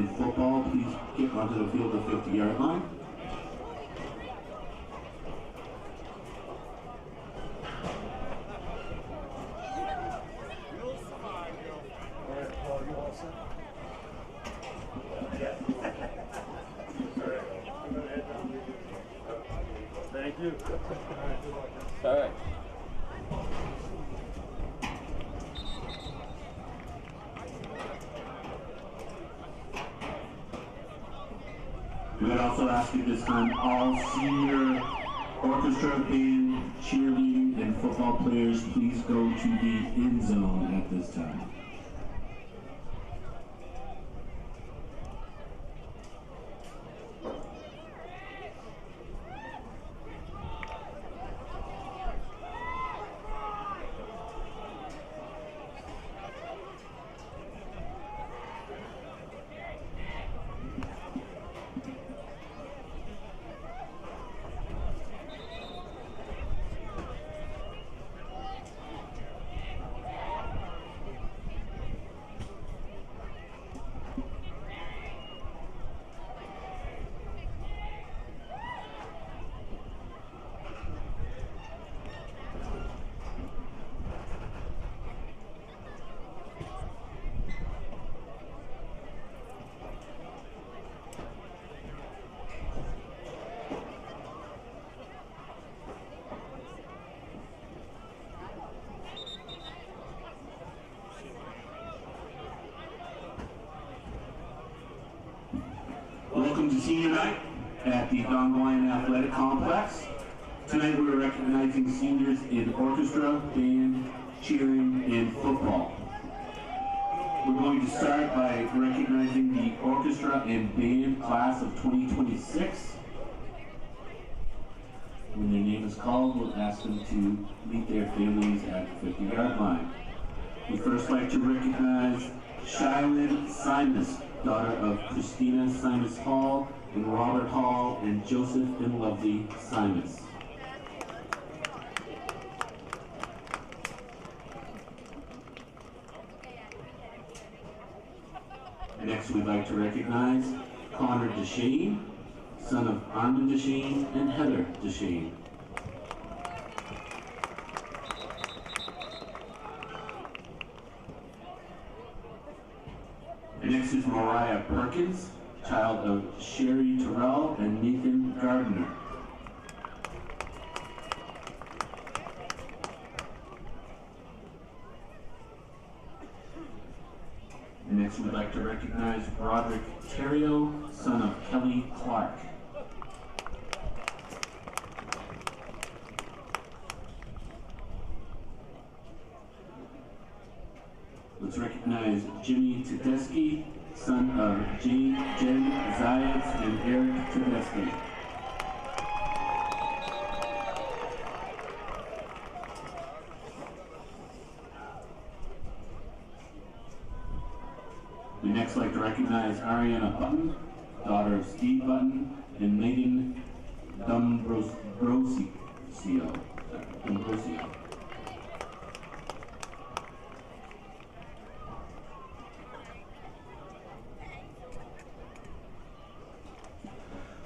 in football, please get onto the field of 50-yard line. Thank you. All right. We would also ask you this time, all senior orchestra, band, cheerleading, and football players, please go to the end zone at this time. Welcome to Senior Night at the Bangor Athletic Complex. Tonight we're recognizing seniors in orchestra, band, cheering, and football. We're going to start by recognizing the orchestra and band class of 2026. When their name is called, we'll ask them to meet their families at the 50-yard line. We'd first like to recognize Shylin Simus, daughter of Christina Simus Hall and Robert Hall and Joseph and Lovely Simus. Next, we'd like to recognize Connor Deshane, son of Armand Deshane and Heather Deshane. Next is Mariah Perkins, child of Sherry Terrell and Nathan Gardner. And next we'd like to recognize Roderick Terrio, son of Kelly Clark. Let's recognize Jimmy Tedeschi, son of Jen Zayats and Eric Tedeschi. We'd next like to recognize Ariana Button, daughter of Steve Button and Megan Dombrosio.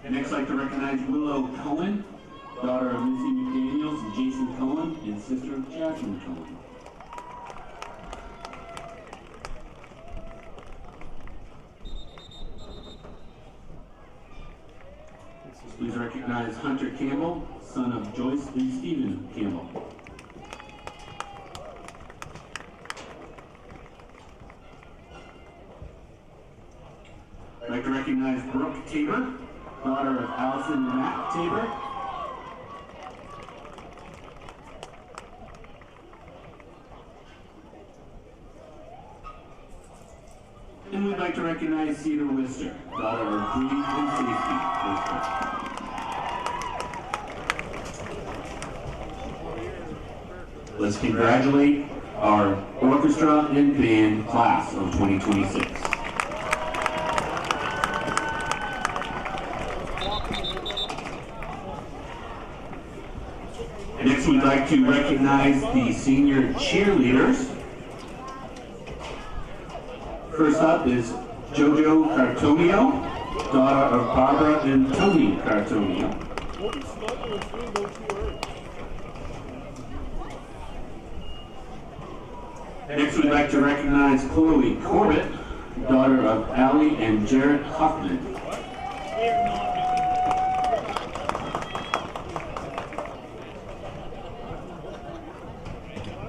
I'd next like to recognize Willow Cohen, daughter of Missy McDaniels and Jason Cohen, and sister of Jasmine Cohen. Please recognize Hunter Campbell, son of Joyce and Stephen Campbell. I'd like to recognize Brooke Tabor, daughter of Allison and Matt Tabor. And we'd like to recognize Cedar Wister, daughter of Breed and Safety Wister. Let's congratulate our orchestra and band class of 2026. Next, we'd like to recognize the senior cheerleaders. First up is Jojo Cartonio, daughter of Barbara and Tony Cartonio. Next, we'd like to recognize Chloe Corbett, daughter of Allie and Jared Hoffman.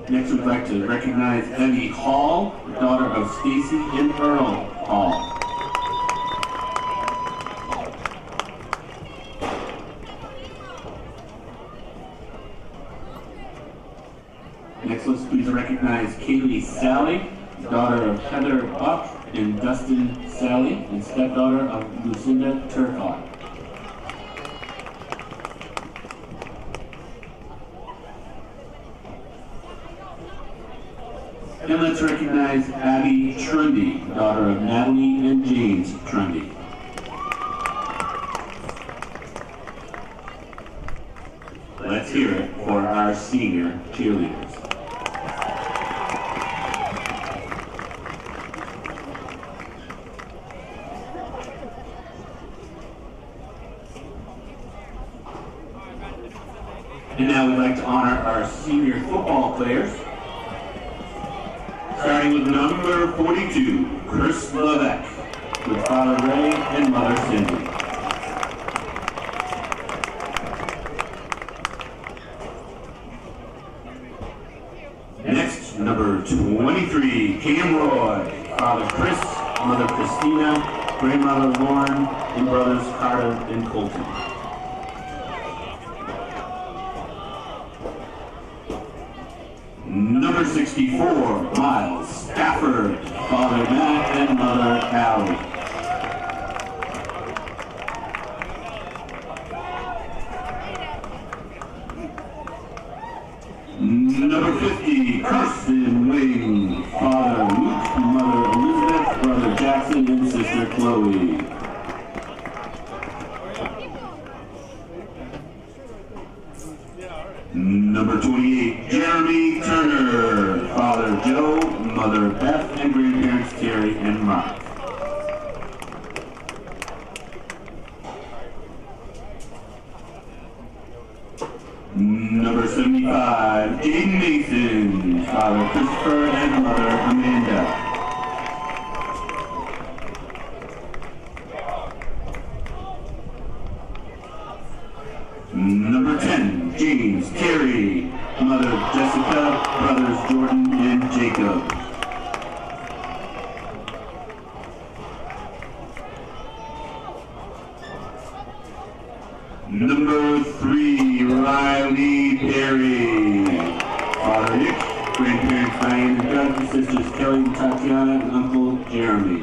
Next, we'd like to recognize Evie Hall, daughter of Stacy and Earl Hall. Next, let's please recognize Kaylee Sally, daughter of Heather Buck and Dustin Sally, and stepdaughter of Lucinda Turcotte. And let's recognize Abby Trundy, daughter of Natalie and James Trundy. Let's hear it for our senior cheerleaders. And now we'd like to honor our senior football players. Starting with number 42, Chris Levesque, with Father Ray and Mother Cindy. Next, number 23, Cam Roy, Father Chris, Mother Christina, Grandmother Lauren, and brothers Carter and Colton. Number 64, Miles Stafford, Father Matt and Mother Allie. Number 50, Kirsten Wing, Father Luke, Mother Elizabeth, Brother Jackson, and Sister Chloe. Number 28, Jeremy Turner, Father Joe, Mother Beth, and grandparents Terry and Mark. Number 75, Jaden Mason, Father Christopher and Mother Amanda. Number 10, James Terry, Mother Jessica, brothers Jordan and Jacob. Number 3, Riley Perry, Father Nick, grandparents Diane and Doug, and sisters Kelly and Tatiana, and Uncle Jeremy.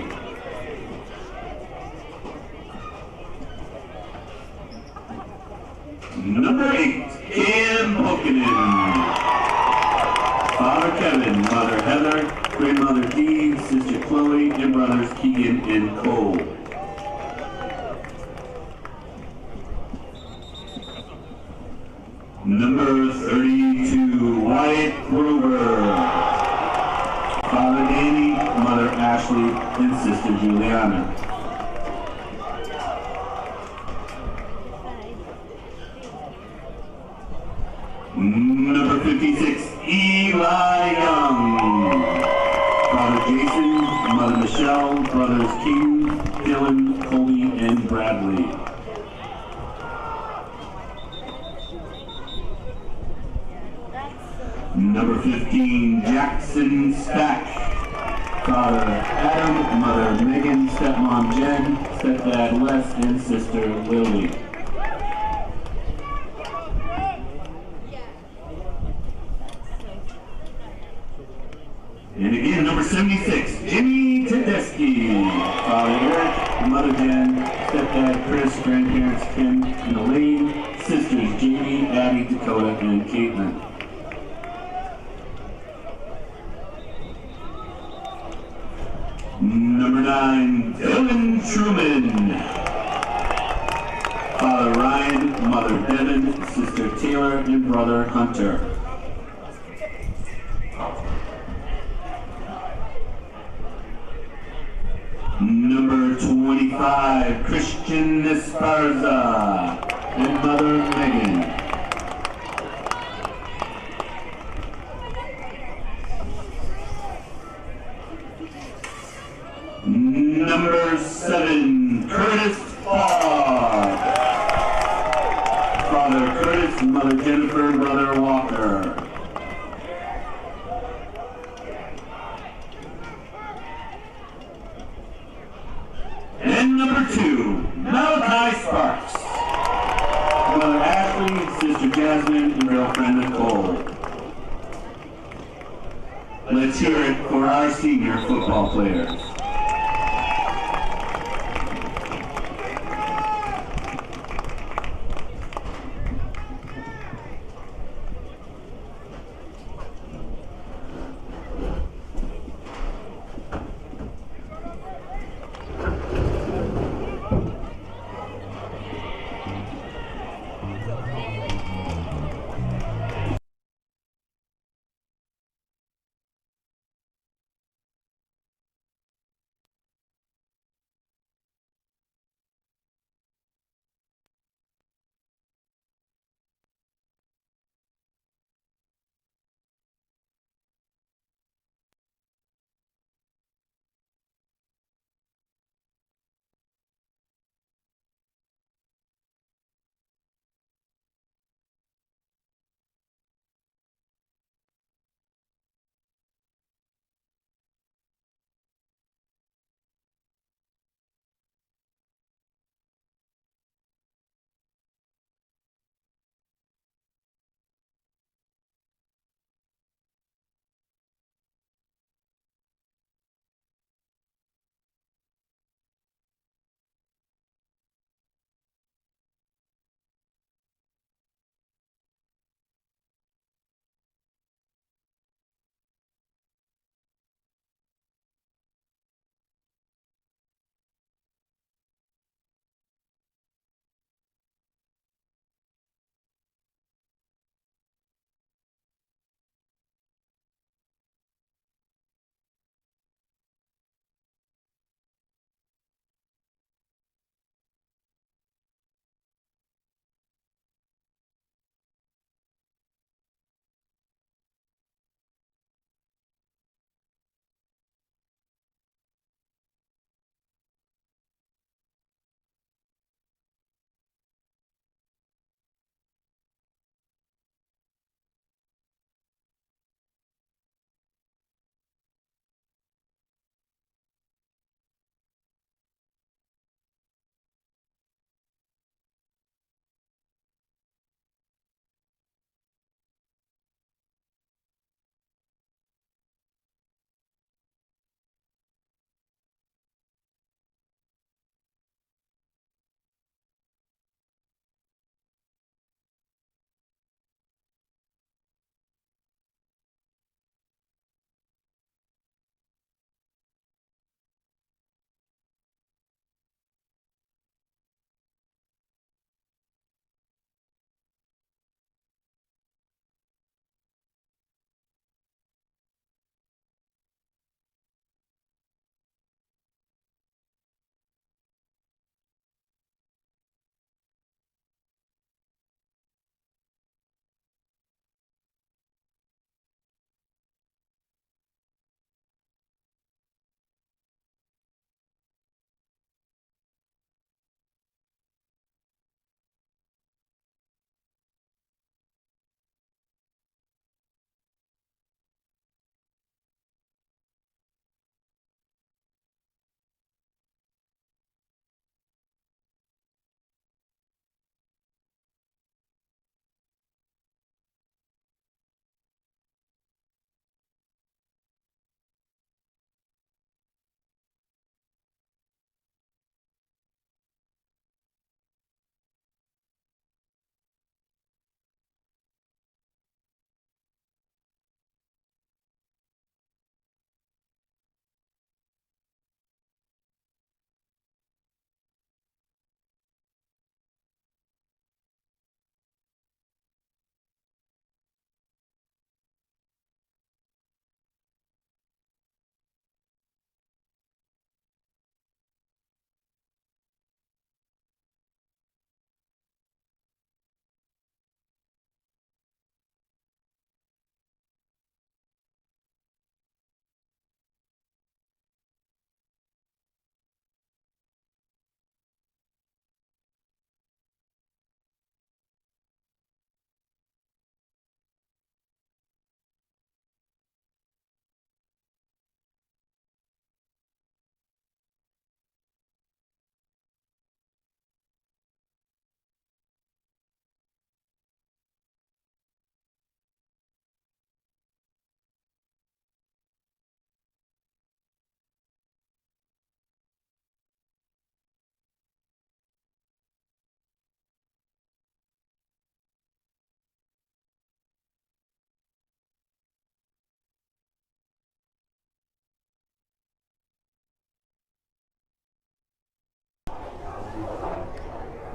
Number 8, Cam Pokinen, Father Kevin, Mother Heather, Grandmother Dee, Sister Chloe, and brothers Keegan and Cole. Number 32, Wyatt Grover, Father Danny, Mother Ashley, and Sister Juliana. Number 56, Eli Young, Father Jason, Mother Michelle, brothers King, Dylan, Colby, and Bradley. Number 15, Jackson Stack, Father Adam, Mother Megan, Stepmom Jen, Stepdad Wes, and Sister Lily. And again, number 76, Jimmy Tedeschi, Father Eric, Mother Jen, Stepdad Chris, grandparents Kim and Elaine, sisters Jamie, Abby, Dakota, and Caitlin. Number 9, Dylan Truman, Father Ryan, Mother Devin, Sister Taylor, and Brother Hunter. Number 25, Christian Esparza and mother Megan. Number 7, Curtis Fogg. Father Curtis, mother Jennifer, brother Walker. And number 2, Malachi Sparks. Mother Ashley, sister Jasmine, and girlfriend Nicole. Let's hear it for our senior football players.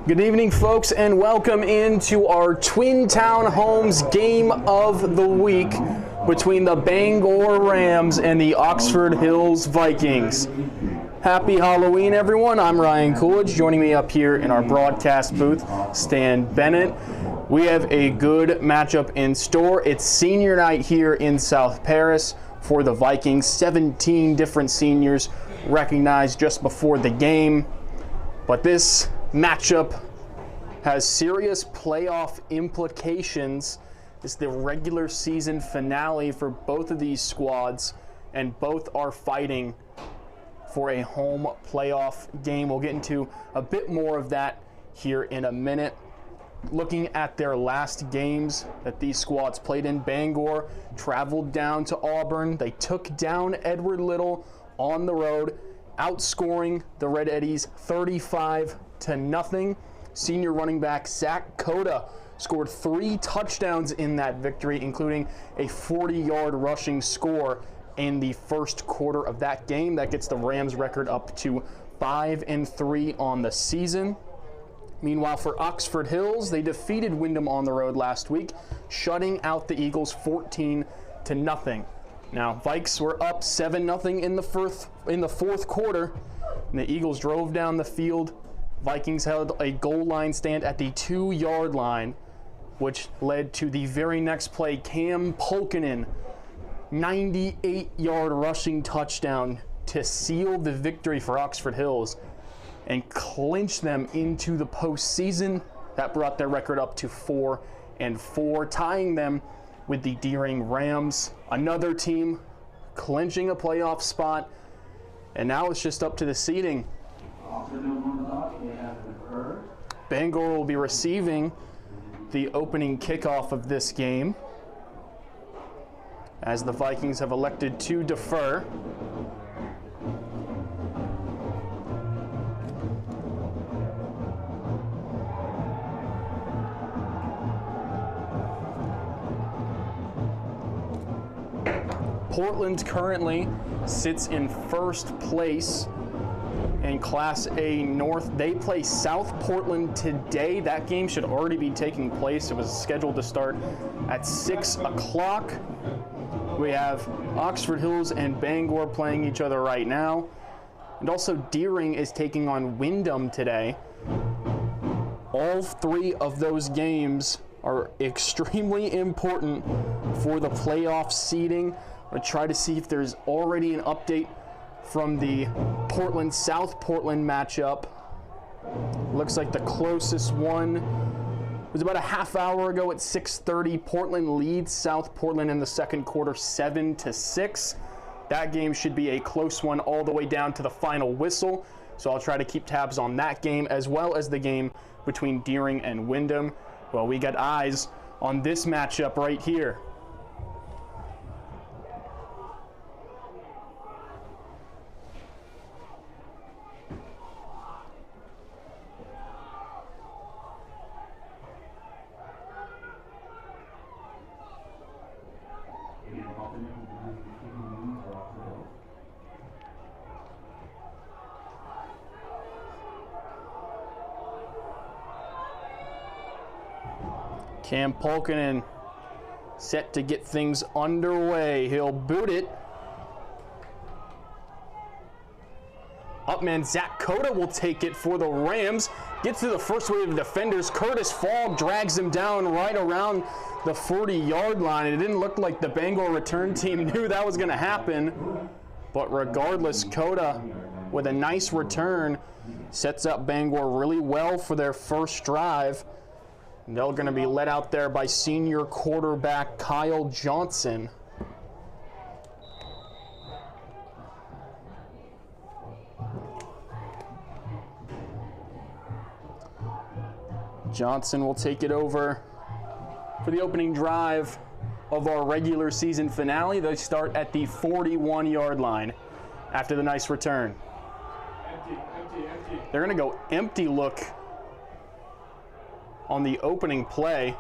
Good evening, folks, and welcome into our Twin Town Homes game of the week between the Bangor Rams and the Oxford Hills Vikings. Happy Halloween, everyone. I'm Ryan Coolidge. Joining me up here in our broadcast booth, Stan Bennett. We have a good matchup in store. It's senior night here in South Paris for the Vikings. 17 different seniors recognized just before the game. But this matchup has serious playoff implications. It's the regular season finale for both of these squads, and both are fighting for a home playoff game. We'll get into a bit more of that here in a minute. Looking at their last games that these squads played in, Bangor traveled down to Auburn. They took down Edward Little on the road, outscoring the Red Eddies 35-0. Senior running back Zach Cota scored 3 touchdowns in that victory, including a 40-yard rushing score in the first quarter of that game. That gets the Rams record up to 5-3 on the season. Meanwhile, for Oxford Hills, they defeated Windham on the road last week, shutting out the Eagles 14-0. Now, Vikes were up 7-0 in the fourth quarter, and the Eagles drove down the field. Vikings held a goal line stand at the 2-yard line, which led to the very next play. Cam Polkinen, 98-yard rushing touchdown to seal the victory for Oxford Hills and clinch them into the postseason. That brought their record up to 4-4, tying them with the Deering Rams. Another team clinching a playoff spot, and now it's just up to the seeding. Bangor will be receiving the opening kickoff of this game, as the Vikings have elected to defer. Portland currently sits in first place in Class A North. They play South Portland today. That game should already be taking place. It was scheduled to start at 6 o'clock. We have Oxford Hills and Bangor playing each other right now. And also Deering is taking on Windham today. All 3 of those games are extremely important for the playoff seeding. I'm going to try to see if there's already an update from the Portland-South Portland matchup. Looks like the closest one was about a half hour ago at 6:30. Portland leads South Portland in the second quarter 7-6. That game should be a close one all the way down to the final whistle. So I'll try to keep tabs on that game as well as the game between Deering and Windham. Well, we got eyes on this matchup right here. Cam Polkinen set to get things underway. He'll boot it. Up man, Zach Cota will take it for the Rams. Gets to the first wave of defenders. Curtis Fogg drags him down right around the 40-yard line. It didn't look like the Bangor return team knew that was going to happen. But regardless, Cota, with a nice return, sets up Bangor really well for their first drive. They're going to be led out there by senior quarterback Kyle Johnson. Johnson will take it over for the opening drive of our regular season finale. They start at the 41-yard line after the nice return. Empty. They're going to go empty look on the opening play.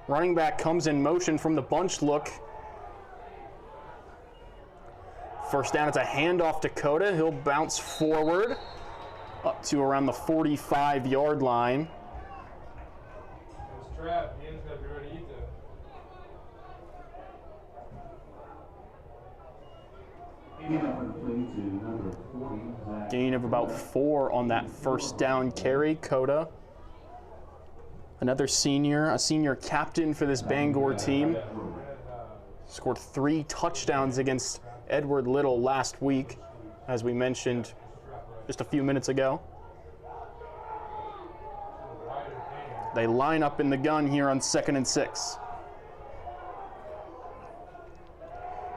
Running back comes in motion from the bunch look. First down, it's a handoff to Cota. He'll bounce forward. up to around the 45-yard line. It's trap. Ian's got to be ready to eat that. Gain of about 4 on that first down carry. Coda, another senior, a senior captain for this Bangor team. Scored 3 touchdowns against Edward Little last week, as we mentioned just a few minutes ago. They line up in the gun here on 2nd and 6.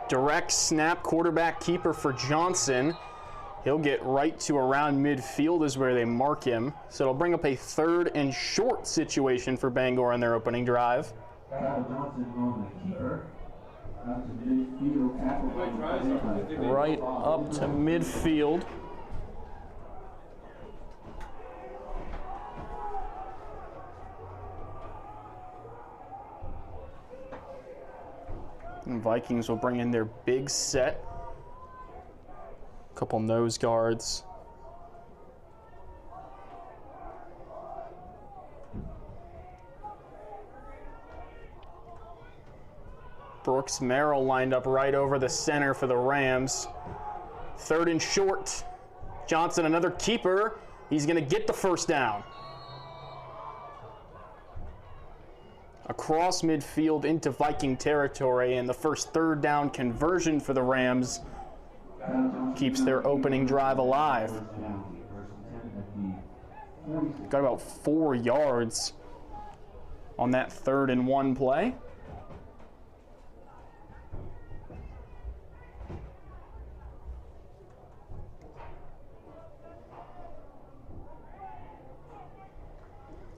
Direct snap, quarterback keeper for Johnson. He'll get right to around midfield is where they mark him. So it'll bring up a 3rd and short situation for Bangor on their opening drive. Right up to midfield. And Vikings will bring in their big set. Couple nose guards. Brooks Merrill lined up right over the center for the Rams. 3rd and short. Johnson, another keeper. He's going to get the first down. Across midfield into Viking territory, and the first 3rd down conversion for the Rams keeps their opening drive alive. Got about 4 yards on that 3rd and 1 play.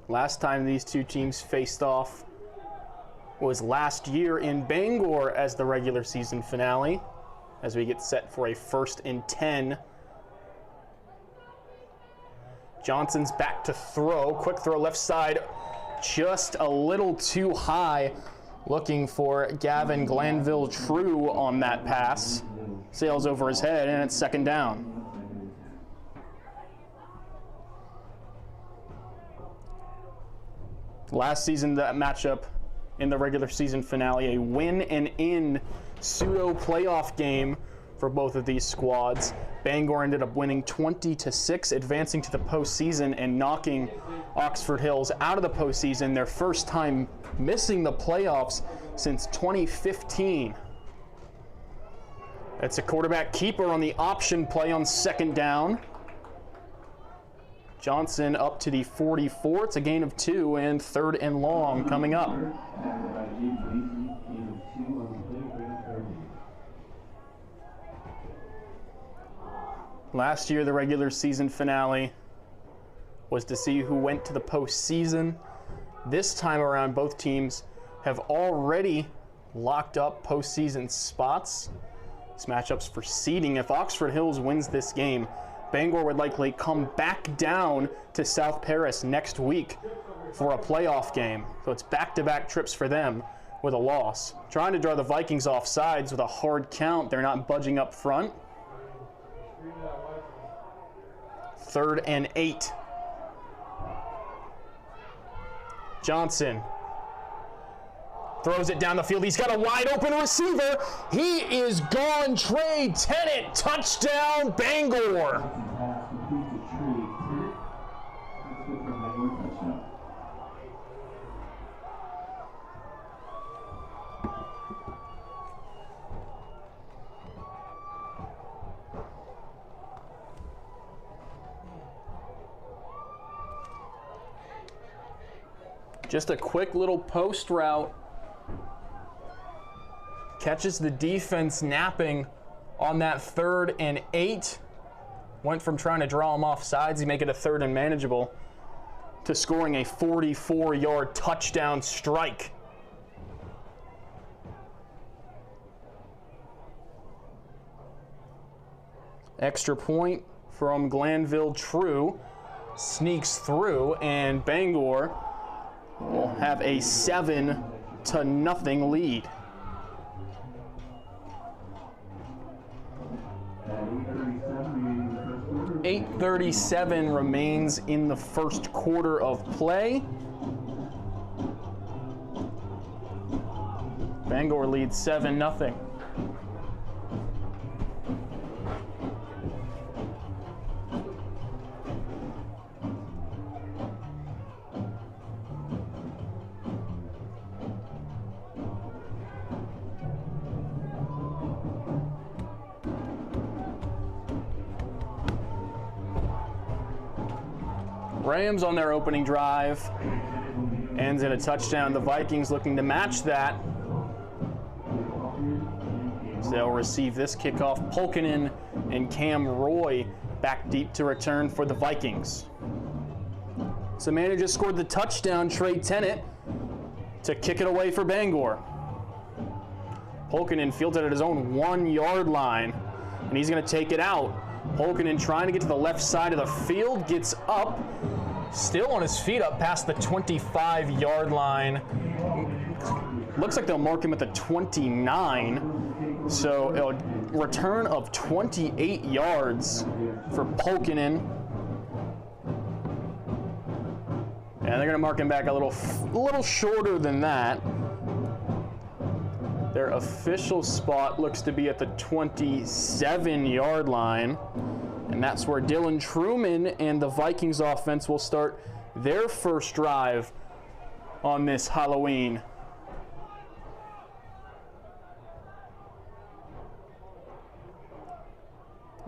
Last time these two teams faced off was last year in Bangor as the regular season finale, as we get set for a 1st and 10. Johnson's back to throw. Quick throw left side, just a little too high. Looking for Gavin Glanville-True on that pass. Sails over his head, and it's 2nd down. Last season, that matchup in the regular season finale, a win and in pseudo playoff game for both of these squads. Bangor ended up winning 20-6, advancing to the postseason and knocking Oxford Hills out of the postseason, their first time missing the playoffs since 2015. It's a quarterback keeper on the option play on 2nd down. Johnson up to the 44. It's a gain of 2, and 3rd and long coming up. Last year, the regular season finale was to see who went to the postseason. This time around, both teams have already locked up postseason spots. This matchup's for seeding. If Oxford Hills wins this game, Bangor would likely come back down to South Paris next week for a playoff game. So it's back-to-back trips for them with a loss. Trying to draw the Vikings off sides with a hard count. They're not budging up front. 3rd and 8. Johnson throws it down the field. He's got a wide open receiver. He is gone. Trey Tennant, touchdown Bangor. Just a quick little post route. Catches the defense napping on that 3rd and 8. Went from trying to draw him off sides, he make it a 3rd and manageable, to scoring a 44-yard touchdown strike. Extra point from Glanville-True sneaks through, and Bangor will have a 7-0 lead. 8:37 remains in the first quarter of play. Bangor leads 7-0. Rams on their opening drive ends in a touchdown. The Vikings looking to match that. So they'll receive this kickoff. Polkinen and Cam Roy back deep to return for the Vikings. So Manny just scored the touchdown, Trey Tennant, to kick it away for Bangor. Polkinen fields it at his own 1-yard line, and he's going to take it out. Polkinen trying to get to the left side of the field, gets up, still on his feet up past the 25-yard line. Looks like they'll mark him at the 29. So a return of 28 yards for Polkinen. And they're going to mark him back a little shorter than that. Their official spot looks to be at the 27-yard line. And that's where Dylan Truman and the Vikings offense will start their first drive on this Halloween.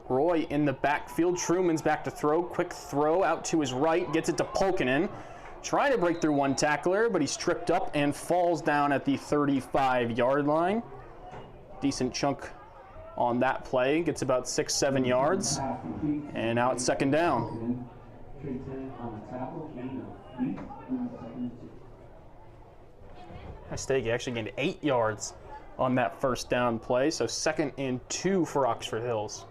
Roy in the backfield. Truman's back to throw. Quick throw out to his right. Gets it to Polkinen. Trying to break through one tackler, but he's tripped up and falls down at the 35-yard line. Decent chunk on that play. Gets about 6-7 yards. And now it's second down. Mistake, he actually gained 8 yards on that first down play. So 2nd and 2 for Oxford Hills.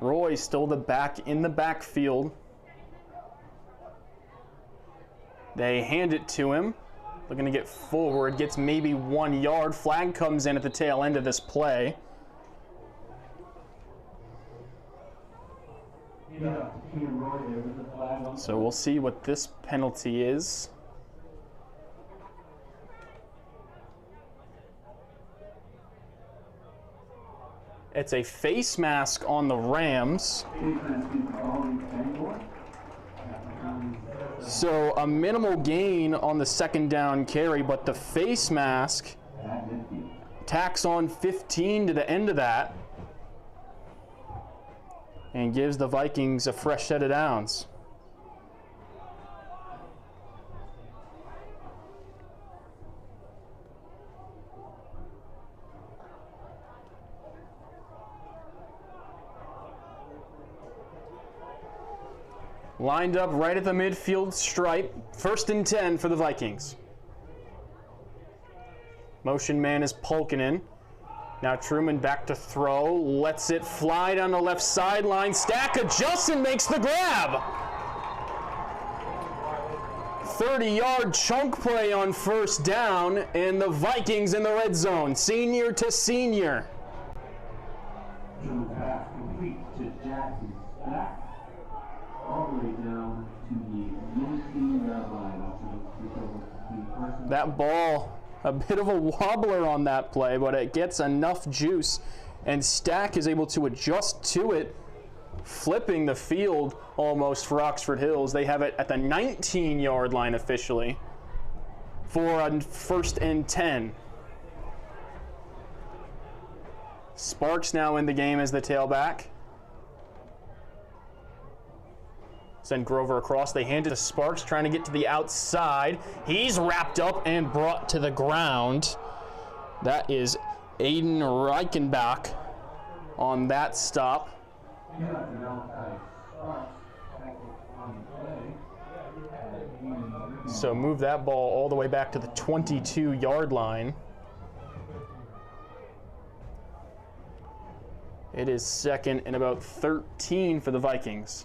Roy still in the backfield. They hand it to him. Looking to get forward. Gets maybe 1 yard. Flag comes in at the tail end of this play. So we'll see what this penalty is. It's a face mask on the Rams. So a minimal gain on the second down carry, but the face mask tacks on 15 to the end of that and gives the Vikings a fresh set of downs. Lined up right at the midfield stripe. 1st and 10 for the Vikings. Motion man is Polkinen. Now Truman back to throw. Lets it fly down the left sideline. Stack adjusts and makes the grab. 30-yard chunk play on first down, and the Vikings in the red zone. Senior to senior. Complete to Jackson Stack. All the way down to the 19-yard line. That ball, a bit of a wobbler on that play, but it gets enough juice, and Stack is able to adjust to it, flipping the field almost for Oxford Hills. They have it at the 19-yard line officially for a 1st and 10. Sparks now in the game as the tailback. Send Grover across. They hand it to Sparks, trying to get to the outside. He's wrapped up and brought to the ground. That is Aiden Reichenbach on that stop. So move that ball all the way back to the 22-yard line. It is 2nd and about 13 for the Vikings.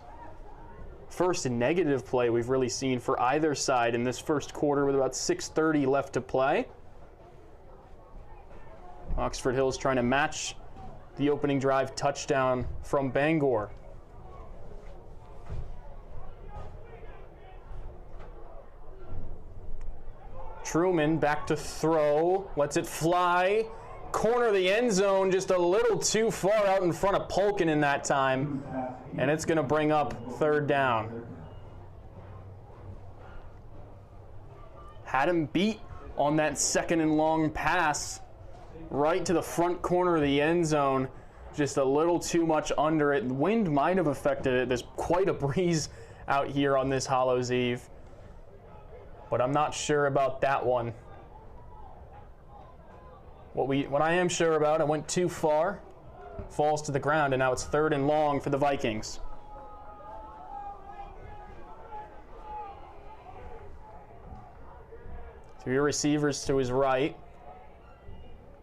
first negative play we've really seen for either side in this first quarter with about 6:30 left to play. Oxford Hills trying to match the opening drive touchdown from Bangor. Truman back to throw, lets it fly. Corner of the end zone, just a little too far out in front of Polkin in that time. And it's going to bring up third down. Had him beat on that second and long pass right to the front corner of the end zone. Just a little too much under it. The wind might have affected it. There's quite a breeze out here on this Hallows Eve. But I'm not sure about that one. What I am sure about, it went too far, falls to the ground, and now it's third and long for the Vikings. Three receivers to his right.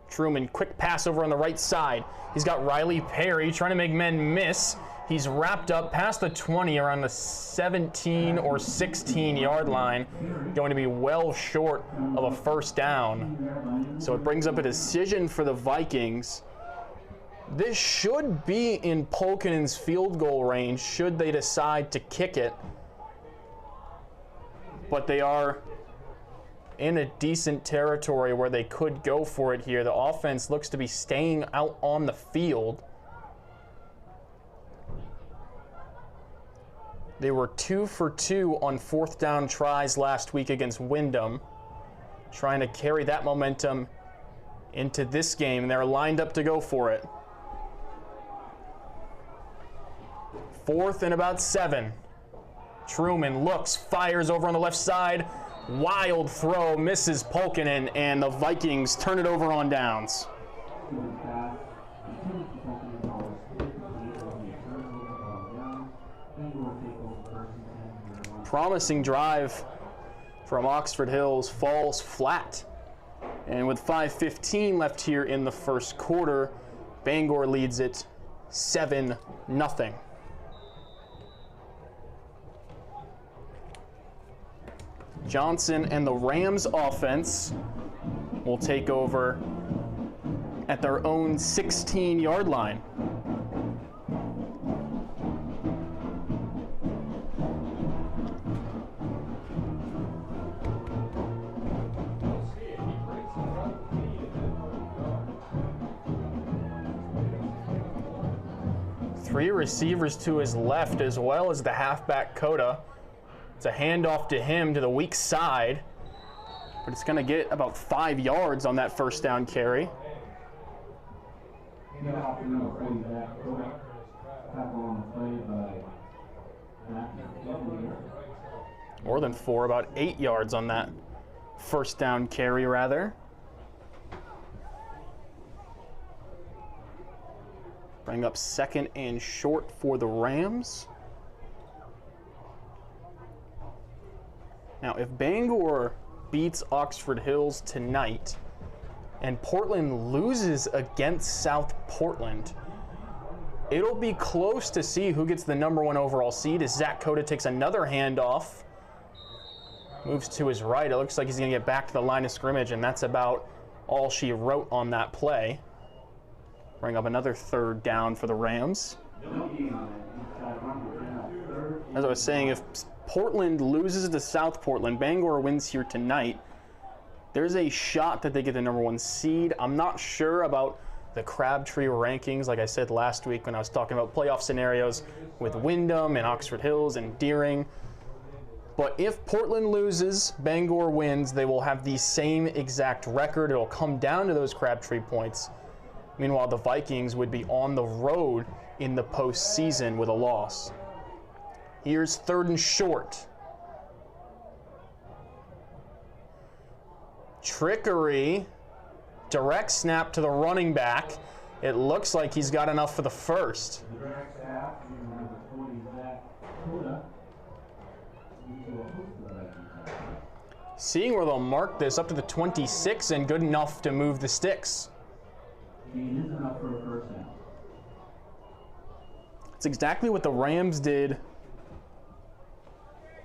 Truman, quick pass over on the right side. He's got Riley Perry trying to make men miss. He's wrapped up past the 20, around the 17 or 16 yard line, going to be well short of a first down. So it brings up a decision for the Vikings. This should be in Polkinen's field goal range should they decide to kick it. But they are in a decent territory where they could go for it here. The offense looks to be staying out on the field. They were 2 for 2 on fourth down tries last week against Windham, trying to carry that momentum into this game, and they're lined up to go for it. Fourth and about 7. Truman looks, fires over on the left side. Wild throw, misses Polkinen, and the Vikings turn it over on downs. Promising drive from Oxford Hills falls flat. And with 5:15 left here in the first quarter, Bangor leads it 7-0. Johnson and the Rams offense will take over at their own 16-yard line. Three receivers to his left as well as the halfback Coda. It's a handoff to him to the weak side, but it's going to get about 5 yards on that first down carry. More than 4, about 8 yards on that first down carry, rather. Bring up second and short for the Rams. Now, if Bangor beats Oxford Hills tonight and Portland loses against South Portland, it'll be close to see who gets the #1 overall seed as Zach Coda takes another handoff, moves to his right. It looks like he's going to get back to the line of scrimmage, and that's about all she wrote on that play. Bring up another third down for the Rams. As I was saying, if Portland loses to South Portland, Bangor wins here tonight, there's a shot that they get the #1 seed. I'm not sure about the Crabtree rankings, like I said last week when I was talking about playoff scenarios with Windham and Oxford Hills and Deering. But if Portland loses, Bangor wins, they will have the same exact record. It'll come down to those Crabtree points. Meanwhile, the Vikings would be on the road in the postseason with a loss. Here's third and short. Trickery. Direct snap to the running back. It looks like he's got enough for the first. Seeing where they'll mark this up to the 26 and good enough to move the sticks. It's exactly what the Rams did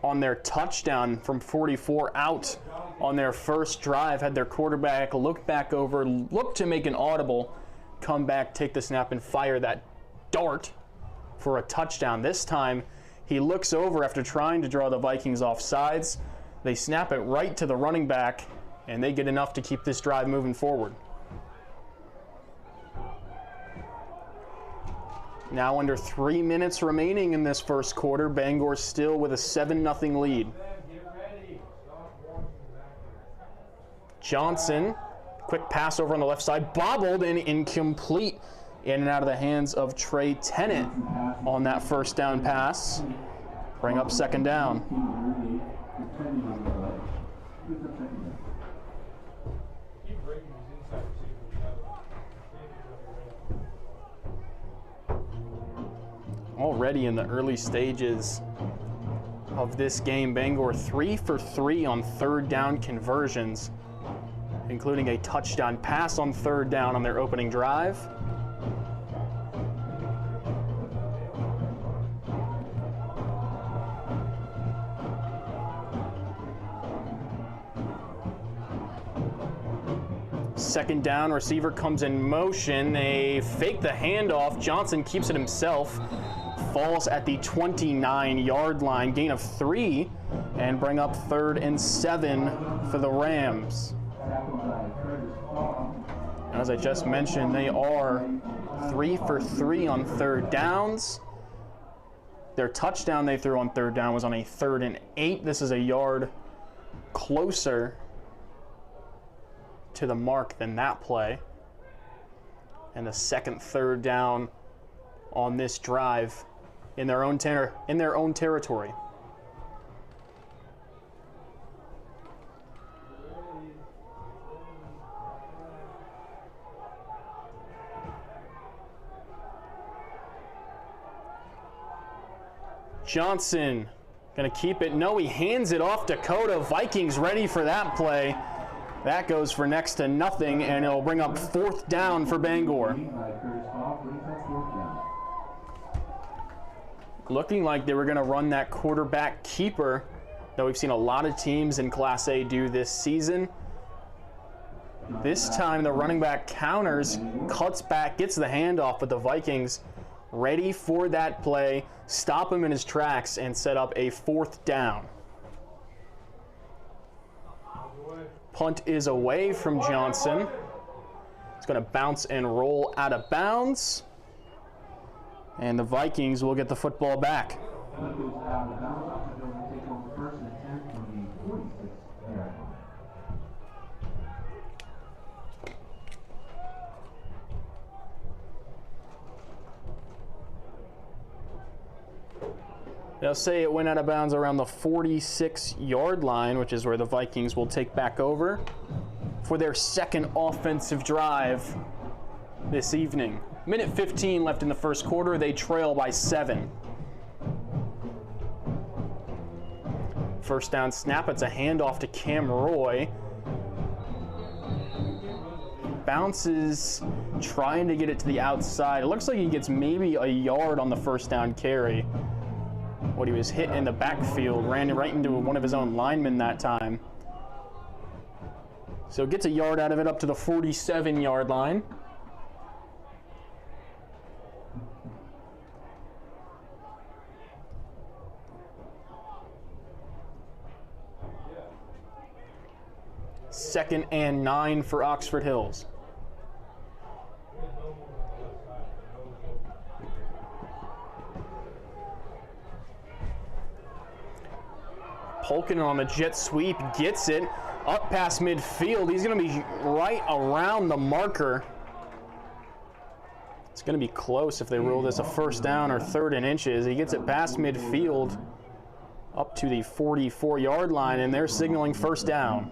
on their touchdown from 44 out on their first drive. Had their quarterback look back over, look to make an audible, come back, take the snap, and fire that dart for a touchdown. This time, he looks over after trying to draw the Vikings off sides. They snap it right to the running back, and they get enough to keep this drive moving forward. Now under 3 minutes remaining in this first quarter, Bangor still with a 7-0 lead. Johnson, quick pass over on the left side, bobbled and incomplete, in and out of the hands of Trey Tennant on that first down pass. Bring up second down. Already in the early stages of this game, Bangor 3 for 3 on third down conversions, including a touchdown pass on third down on their opening drive. Second down, receiver comes in motion. They fake the handoff. Johnson keeps it himself. Falls at the 29-yard line, gain of 3, and bring up 3rd and 7 for the Rams. As I just mentioned, they are 3 for 3 on third downs. Their touchdown they threw on third down was on a 3rd and 8. This is a yard closer to the mark than that play. And the second third down on this drive in their own territory. Johnson gonna keep it. No, he hands it off Dakota. Vikings ready for that play. That goes for next to nothing, and it'll bring up 4th down for Bangor. Looking like they were going to run that quarterback keeper that we've seen a lot of teams in Class A do this season. This time the running back counters, cuts back, gets the handoff, but the Vikings ready for that play, stop him in his tracks, and set up a 4th down. Punt is away from Johnson. It's going to bounce and roll out of bounds. And the Vikings will get the football back. They'll say it went out of bounds around the 46-yard line, which is where the Vikings will take back over for their second offensive drive this evening. Minute 15 left in the first quarter. They trail by 7. First down snap. It's a handoff to Cam Roy. Bounces, trying to get it to the outside. It looks like he gets maybe a yard on the first down carry. What he was hit in the backfield, ran right into one of his own linemen that time. So gets a yard out of it up to the 47-yard line. Second and 9 for Oxford Hills. Polkin on the jet sweep, gets it up past midfield. He's going to be right around the marker. It's going to be close if they rule this a first down or 3rd and inches. He gets it past midfield up to the 44-yard line, and they're signaling first down.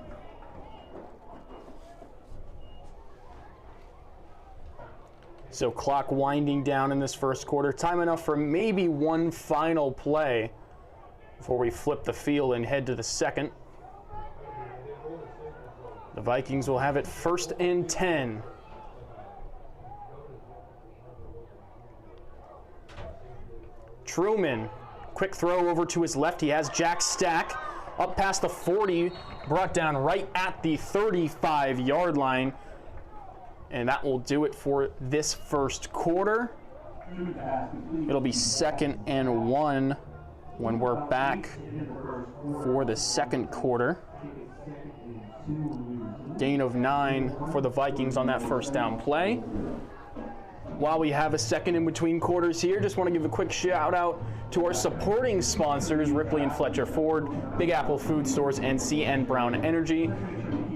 So clock winding down in this first quarter. Time enough for maybe one final play before we flip the field and head to the second. The Vikings will have it 1st and 10. Truman, quick throw over to his left. He has Jack Stack up past the 40, brought down right at the 35-yard line. And that will do it for this first quarter. It'll be 2nd and 1 when we're back for the second quarter. Gain of 9 for the Vikings on that first down play. While we have a second in between quarters here, just want to give a quick shout out to our supporting sponsors, Ripley and Fletcher Ford, Big Apple Food Stores, and CN Brown Energy.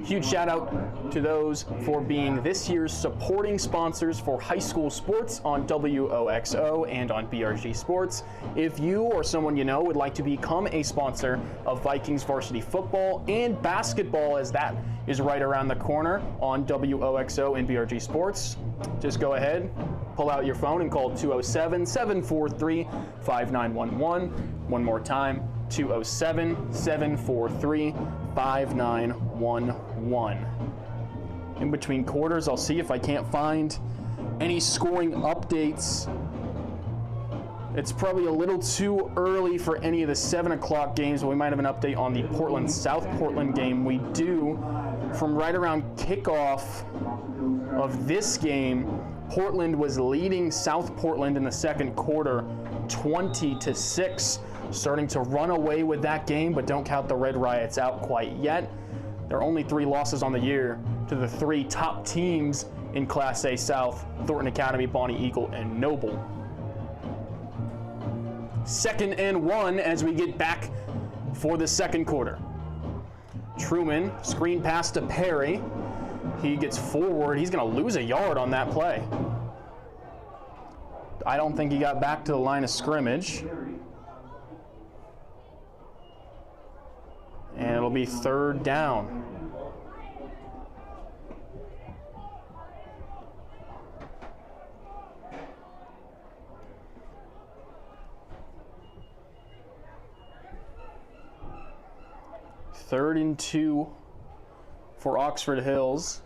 Huge shout out to those for being this year's supporting sponsors for high school sports on WOXO and on BRG Sports. If you or someone you know would like to become a sponsor of Vikings varsity football and basketball, as that is right around the corner on WOXO and BRG Sports, just go ahead, pull out your phone and call 207-743-5911. One more time, 207-743-5911. In between quarters, I'll see if I can't find any scoring updates. It's probably a little too early for any of the 7 o'clock games, but we might have an update on the Portland-South Portland game. We do, from right around kickoff of this game, Portland was leading South Portland in the second quarter 20-6, starting to run away with that game, but don't count the Red Riots out quite yet. There are only 3 losses on the year to the 3 top teams in Class A South: Thornton Academy, Bonnie Eagle, and Noble. 2nd and 1 as we get back for the second quarter. Truman, screen pass to Perry. He gets forward. He's going to lose a yard on that play. I don't think he got back to the line of scrimmage. And it'll be 3rd down. Third and 2 for Oxford Hills.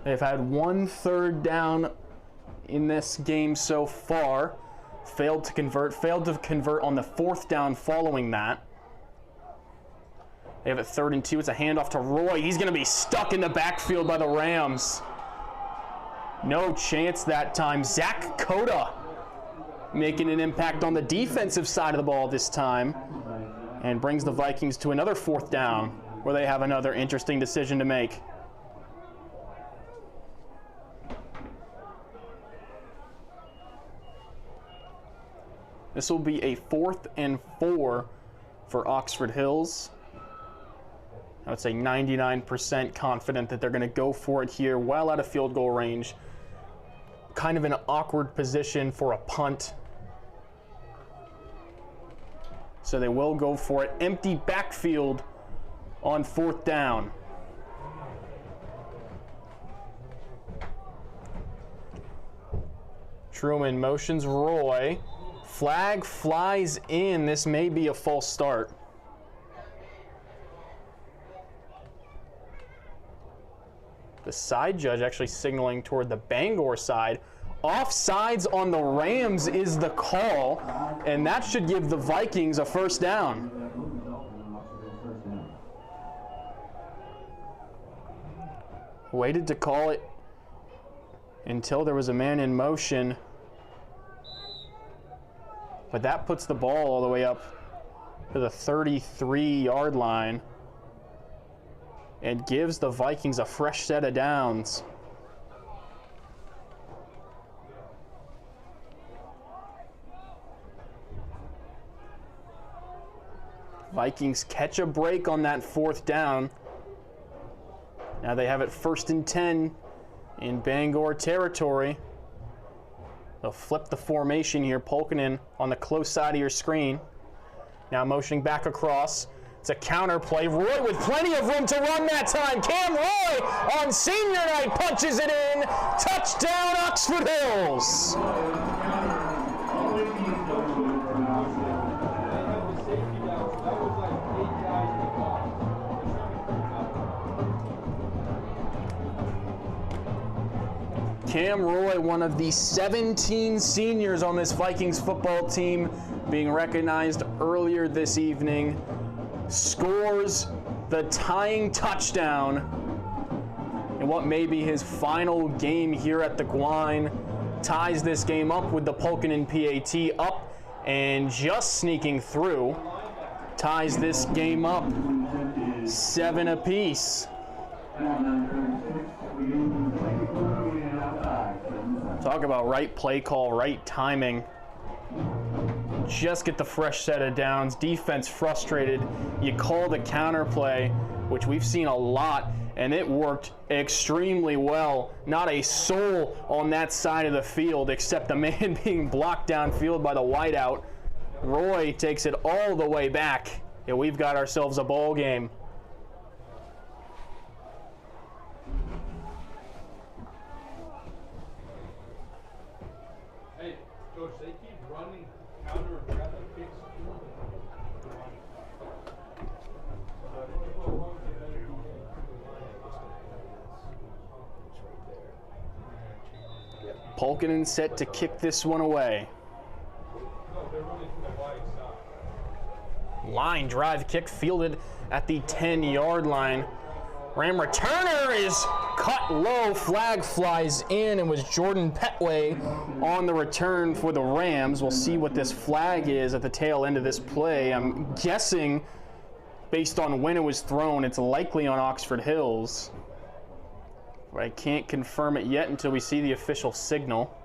They've had 1 third down in this game so far. Failed to convert on the 4th down following that. They have it 3rd and 2. It's a handoff to Roy. He's going to be stuck in the backfield by the Rams. No chance that time. Zach Coda making an impact on the defensive side of the ball this time, and brings the Vikings to another 4th down, where they have another interesting decision to make. This will be a 4th and 4 for Oxford Hills. I would say 99% confident that they're going to go for it here, well out of field goal range. Kind of an awkward position for a punt. So they will go for it. Empty backfield on 4th down. Truman motions Roy. Flag flies in. This may be a false start. The side judge actually signaling toward the Bangor side. Offsides on the Rams is the call, and that should give the Vikings a 1st down. Waited to call it until there was a man in motion, but that puts the ball all the way up to the 33-yard line and gives the Vikings a fresh set of downs. Vikings catch a break on that 4th down. Now they have it 1st and 10 in Bangor territory. They'll flip the formation here. Polkinen on the close side of your screen. Now motioning back across. It's a counter play. Roy with plenty of room to run that time. Cam Roy on senior night punches it in. Touchdown, Oxford Hills. Cam Roy, one of the 17 seniors on this Vikings football team, being recognized earlier this evening, scores the tying touchdown in what may be his final game here at the Gwine. Ties this game up with the Pulkinen PAT up and just sneaking through. Ties this game up 7 apiece. Talk about right play call, right timing. Just get the fresh set of downs. Defense frustrated. You call the counter play, which we've seen a lot, and it worked extremely well. Not a soul on that side of the field except the man being blocked downfield by the wideout. Roy takes it all the way back, and we've got ourselves a ball game. Hey, Coach, they keep running counter and grab the kicks. Pulkinen set to kick this one away. Line drive kick fielded at the 10-yard line. Ram returner is cut low. Flag flies in, and was Jordan Petway on the return for the Rams. We'll see what this flag is at the tail end of this play. I'm guessing, based on when it was thrown, it's likely on Oxford Hills. But I can't confirm it yet until we see the official signal.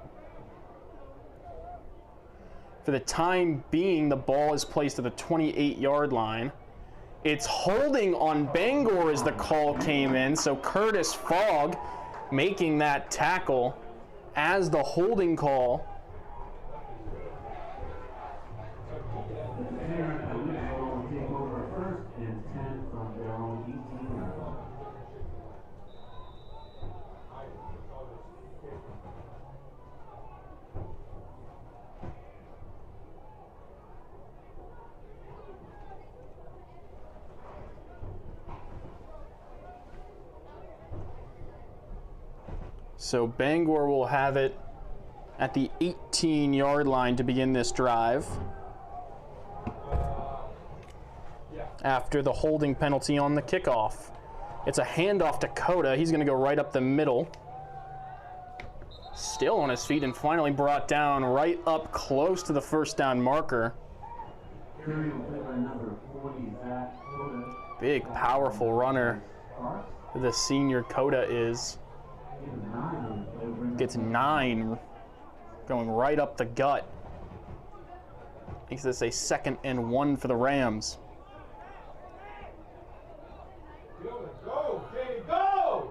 For the time being, the ball is placed at the 28-yard line. It's holding on Bangor as the call came in, so Curtis Fogg making that tackle as the holding call. So Bangor will have it at the 18-yard line to begin this drive. After the holding penalty on the kickoff. It's a handoff to Coda. He's going to go right up the middle. Still on his feet and finally brought down right up close to the first down marker. Big, powerful runner the senior Coda is. Gets 9, going right up the gut. Makes this a 2nd and 1 for the Rams. Go, Jay, go!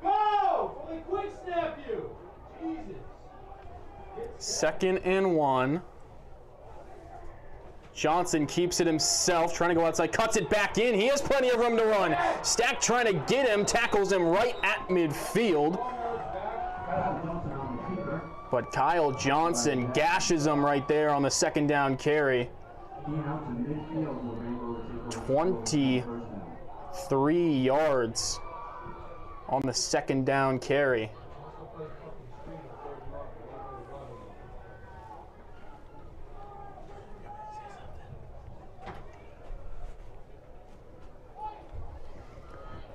Go! Fully quick snap you! Jesus. 2nd and 1. Johnson keeps it himself, trying to go outside, cuts it back in. He has plenty of room to run. Stack trying to get him, tackles him right at midfield. But Kyle Johnson gashes him right there on the 2nd down carry. 23 yards on the 2nd down carry.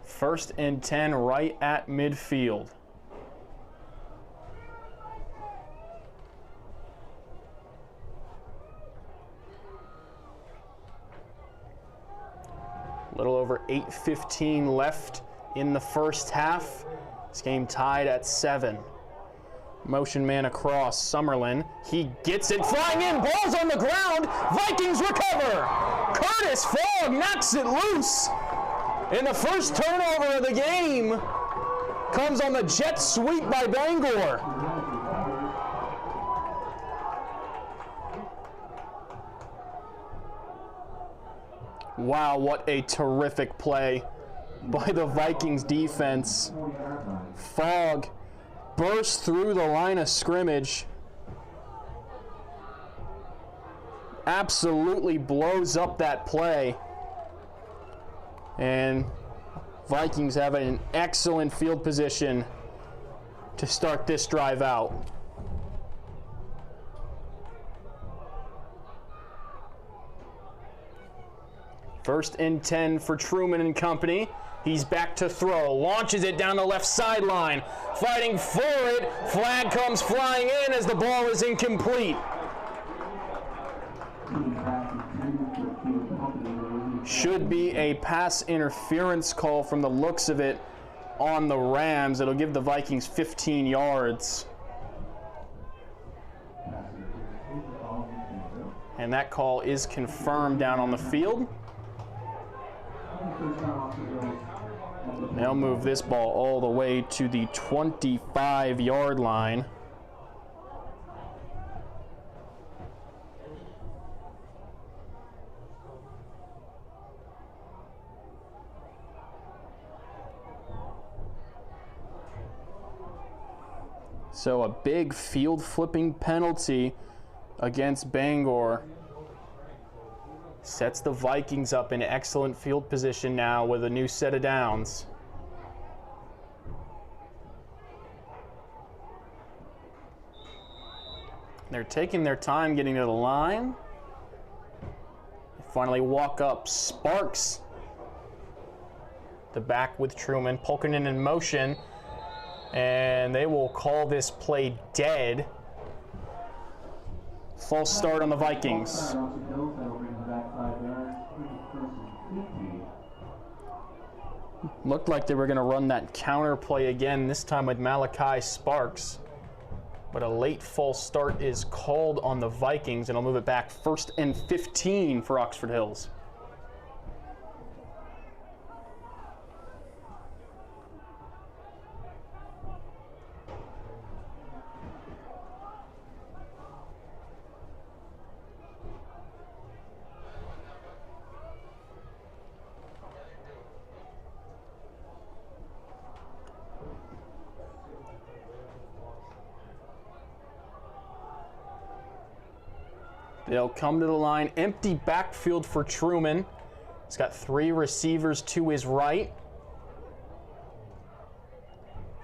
First and 10 right at midfield. A little over 8:15 left in the first half. This game tied at 7. Motion man across, Summerlin. He gets it, flying in, ball's on the ground. Vikings recover. Curtis Fogg knocks it loose. And the first turnover of the game comes on the jet sweep by Bangor. Wow, what a terrific play by the Vikings defense. Fogg bursts through the line of scrimmage. Absolutely blows up that play. And Vikings have an excellent field position to start this drive out. First and 10 for Truman and company. He's back to throw, launches it down the left sideline, fighting for it. Flag comes flying in as the ball is incomplete. Should be a pass interference call from the looks of it on the Rams. It'll give the Vikings 15 yards. And that call is confirmed down on the field. They'll move this ball all the way to the 25-yard line. So a big field flipping penalty against Bangor sets the Vikings up in excellent field position now with a new set of downs. They're taking their time getting to the line. They finally walk up. Sparks the back with Truman. Pulkinen in motion. And they will call this play dead. False start on the Vikings. Looked like they were going to run that counter play again, this time with Malachi Sparks. But a late false start is called on the Vikings, and I'll move it back 1st and 15 for Oxford Hills. They'll come to the line. Empty backfield for Truman. He's got 3 receivers to his right.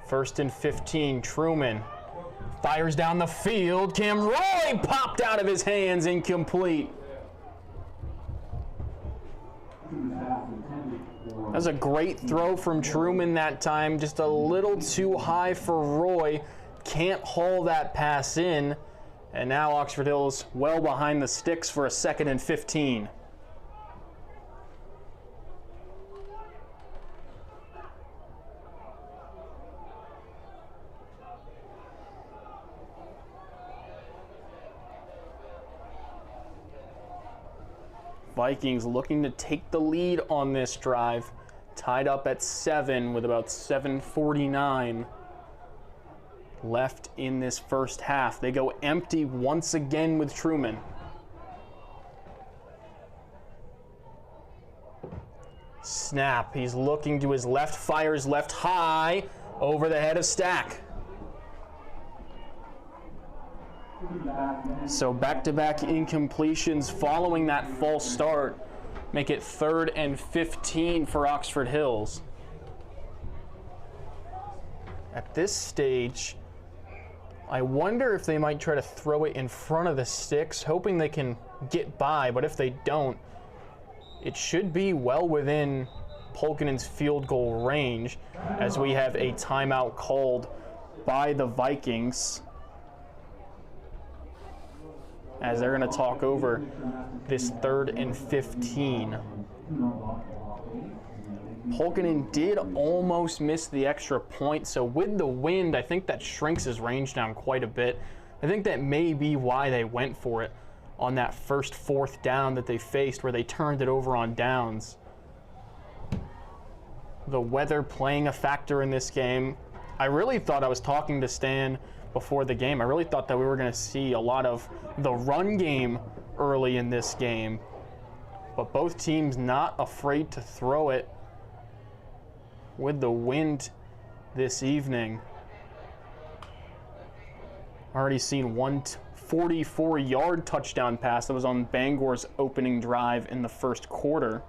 1st and 15. Truman fires down the field. Cam Roy popped out of his hands, incomplete. That was a great throw from Truman that time. Just a little too high for Roy. Can't haul that pass in. And now Oxford Hills well behind the sticks for a 2nd and 15. Vikings looking to take the lead on this drive. Tied up at 7 with about 7:49 left in this first half. They go empty once again with Truman. Snap. He's looking to his left, fires left high over the head of Stack. So back-to-back incompletions following that false start make it 3rd and 15 for Oxford Hills. At this stage, I wonder if they might try to throw it in front of the sticks, hoping they can get by, but if they don't, it should be well within Pulkinen's field goal range, as we have a timeout called by the Vikings, as they're going to talk over this 3rd and 15. Pulkinen did almost miss the extra point, so with the wind, I think that shrinks his range down quite a bit. I think that may be why they went for it on that first 4th down that they faced, where they turned it over on downs. The weather playing a factor in this game. I really thought, I was talking to Stan before the game, I really thought that we were going to see a lot of the run game early in this game, but both teams not afraid to throw it with the wind this evening. Already seen one 44-yard touchdown pass that was on Bangor's opening drive in the first quarter.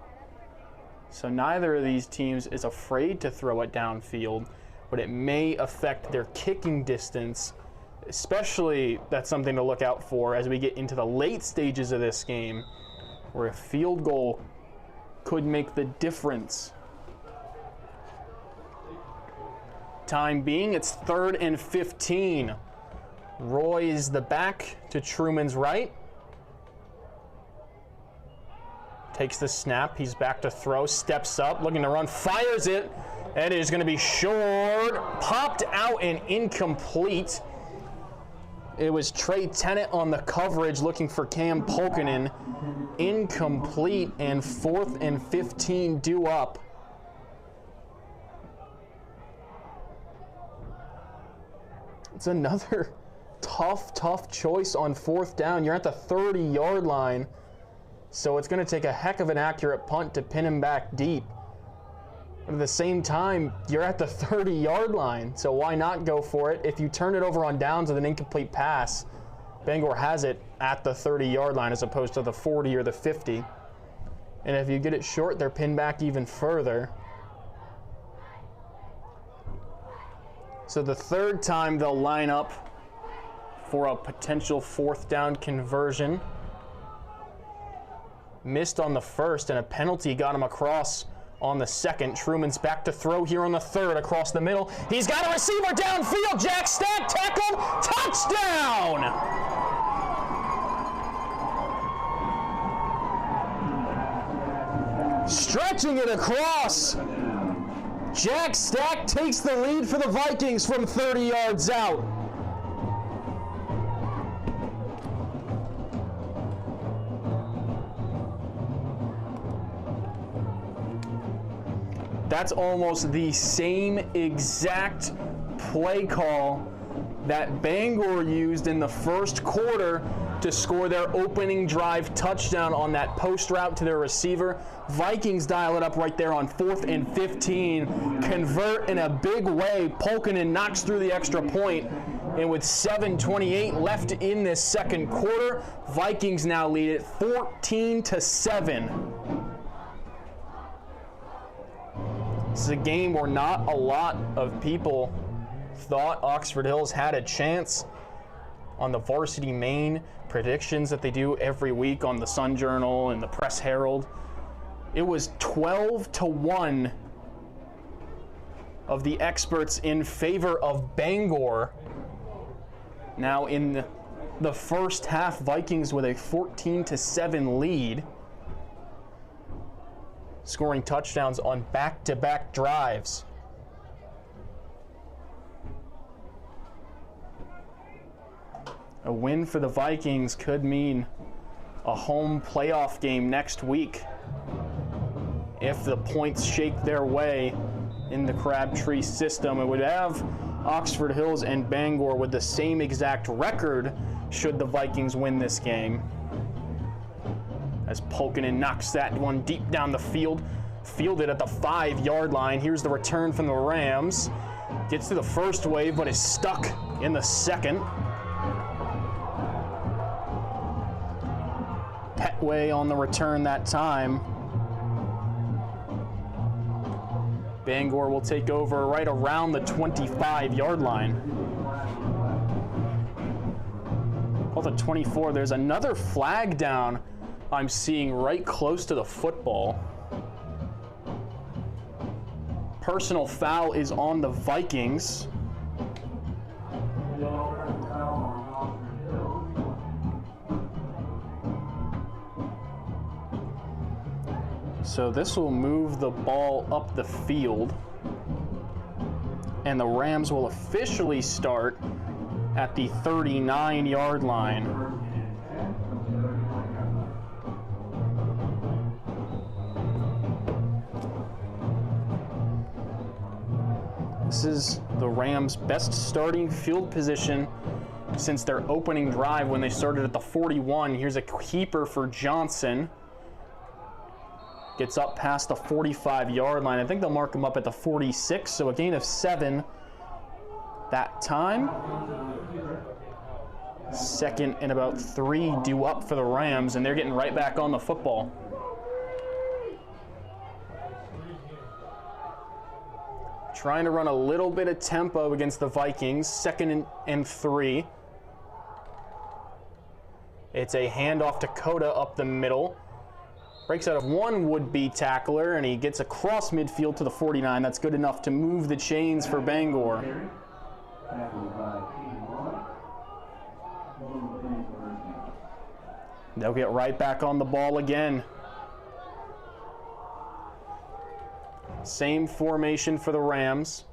So neither of these teams is afraid to throw it downfield, but it may affect their kicking distance. Especially, that's something to look out for as we get into the late stages of this game, where a field goal could make the difference. Time being, it's 3rd and 15. Roy is the back to Truman's right. Takes the snap, he's back to throw, steps up, looking to run, fires it. It is going to be short, popped out and incomplete. It was Trey Tennant on the coverage looking for Cam Polkinen. Incomplete, and 4th and 15 due up. It's another tough choice on 4th down. You're at the 30-yard line, so it's going to take a heck of an accurate punt to pin him back deep. But at the same time, you're at the 30-yard line, so why not go for it? If you turn it over on downs with an incomplete pass, Bangor has it at the 30-yard line as opposed to the 40 or the 50. And if you get it short, they're pinned back even further. So the 3rd time they'll line up for a potential 4th down conversion. Missed on the 1st, and a penalty got him across on the 2nd. Truman's back to throw here on the 3rd across the middle. He's got a receiver downfield. Jack Stack tackled. Touchdown! Stretching it across. Jack Stack takes the lead for the Vikings from 30 yards out. That's almost the same exact play call that Bangor used in the 1st quarter to score their opening drive touchdown on that post route to their receiver. Vikings dial it up right there on 4th and 15. Convert in a big way. Polkinen knocks through the extra point. And with 7:28 left in this 2nd quarter, Vikings now lead it 14-7. This is a game where not a lot of people thought Oxford Hills had a chance. On the Varsity Maine predictions that they do every week on the Sun Journal and the Press Herald, it was 12-1 of the experts in favor of Bangor. Now in the first half, Vikings with a 14-7 lead, scoring touchdowns on back-to-back drives. A win for the Vikings could mean a home playoff game next week if the points shake their way in the Crabtree system. It would have Oxford Hills and Bangor with the same exact record should the Vikings win this game. As Polkinen knocks that one deep down the field, fielded at the 5-yard line. Here's the return from the Rams. Gets to the first wave, but is stuck in the 2nd. Petway on the return that time. Bangor will take over right around the 25-yard line. Call the 24. There's another flag down I'm seeing right close to the football. Personal foul is on the Vikings. So this will move the ball up the field, and the Rams will officially start at the 39-yard line. This is the Rams' best starting field position since their opening drive when they started at the 41. Here's a keeper for Johnson. Gets up past the 45-yard line. I think they'll mark him up at the 46, so a gain of 7 that time. 2nd and about 3 due up for the Rams, and they're getting right back on the football. Trying to run a little bit of tempo against the Vikings. 2nd and 3. It's a handoff to Coda up the middle. Breaks out of one would-be tackler, and he gets across midfield to the 49. That's good enough to move the chains for Bangor. They'll get right back on the ball again. Same formation for the Rams.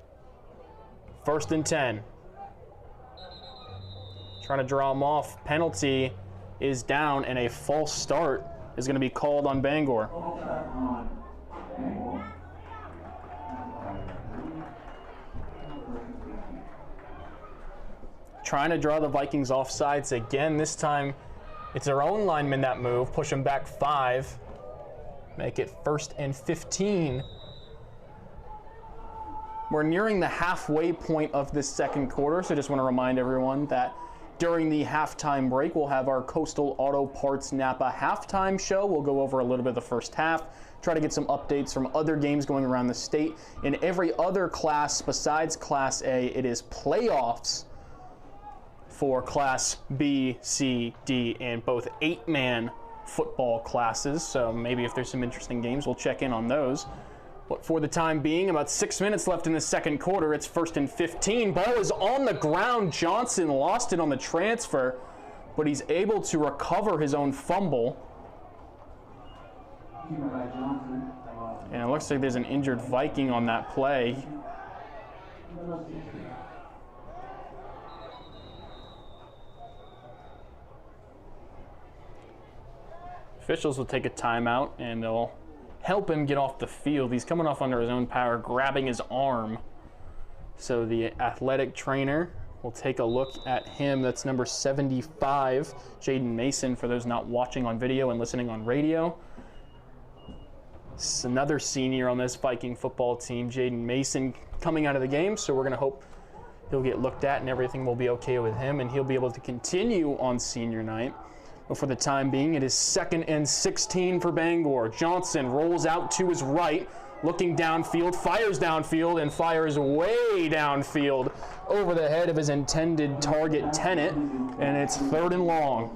1st and 10. Trying to draw him off. Penalty is down, and a false start is going to be called on Bangor. Trying to draw the Vikings offsides again. This time it's their own linemen that move. Push them back 5. Make it 1st and 15. We're nearing the halfway point of this second quarter, so I just want to remind everyone that during the halftime break, we'll have our Coastal Auto Parts Napa halftime show. We'll go over a little bit of the first half, try to get some updates from other games going around the state. In every other class besides Class A, it is playoffs for Class B, C, D, and both 8-man football classes. So maybe if there's some interesting games, we'll check in on those. But for the time being, about 6 minutes left in the second quarter. It's 1st and 15. Ball is on the ground. Johnson lost it on the transfer, but he's able to recover his own fumble. And it looks like there's an injured Viking on that play. Officials will take a timeout, and they'll help him get off the field. He's coming off under his own power, grabbing his arm. So the athletic trainer will take a look at him. That's number 75, Jaden Mason, for those not watching on video and listening on radio. It's another senior on this Viking football team, Jaden Mason, coming out of the game. So we're going to hope he'll get looked at and everything will be okay with him, and he'll be able to continue on senior night. But for the time being, it is 2nd and 16 for Bangor. Johnson rolls out to his right, looking downfield, fires downfield, and fires way downfield over the head of his intended target, Tennant, and it's 3rd and long.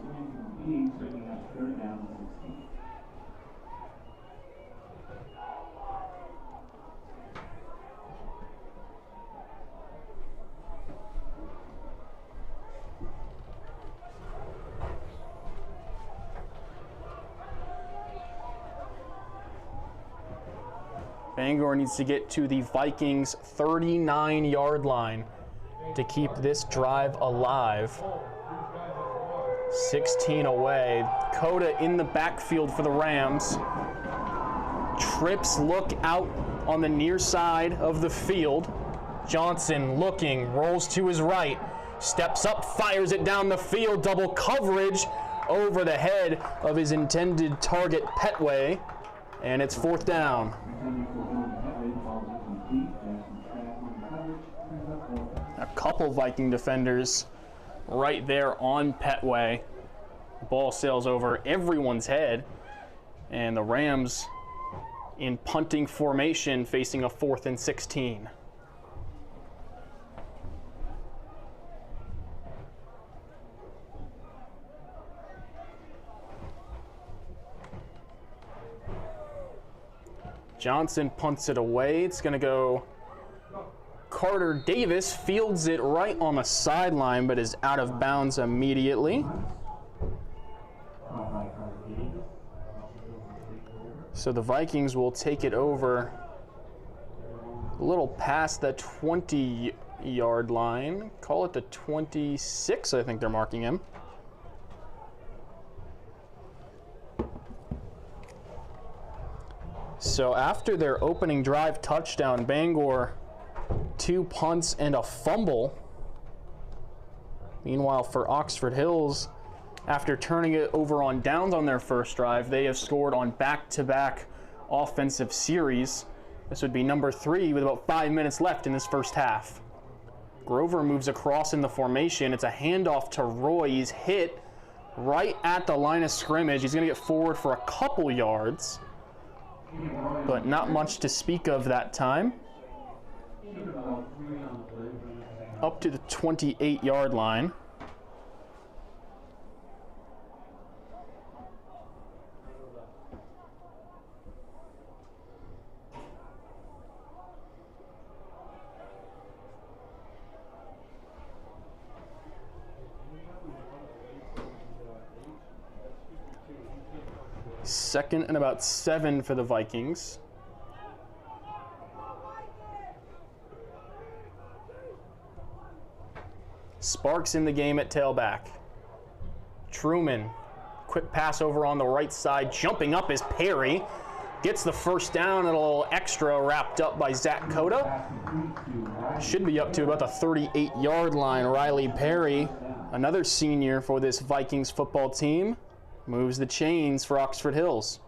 Bangor needs to get to the Vikings' 39-yard line to keep this drive alive. 16 away. Coda in the backfield for the Rams. Trips look out on the near side of the field. Johnson looking, rolls to his right, steps up, fires it down the field. Double coverage over the head of his intended target, Petway, and it's 4th down. A couple Viking defenders right there on Petway. Ball sails over everyone's head, and the Rams in punting formation facing a 4th and 16. Johnson punts it away. It's going to go Carter Davis, fields it right on the sideline, but is out of bounds immediately. So the Vikings will take it over a little past the 20-yard line. Call it the 26, I think they're marking him. So after their opening drive touchdown, Bangor 2 punts and a fumble. Meanwhile, for Oxford Hills, after turning it over on downs on their first drive, they have scored on back-to-back offensive series. This would be number 3 with about 5 minutes left in this first half. Grover moves across in the formation. It's a handoff to Roy. He's hit right at the line of scrimmage. He's going to get forward for a couple yards, but not much to speak of that time. Up to the 28-yard line. 2nd and about 7 for the Vikings. Sparks in the game at tailback. Truman, quick pass over on the right side, jumping up is Perry. Gets the first down and a little extra wrapped up by Zach Cota. Should be up to about the 38-yard line. Riley Perry, another senior for this Vikings football team, moves the chains for Oxford Hills.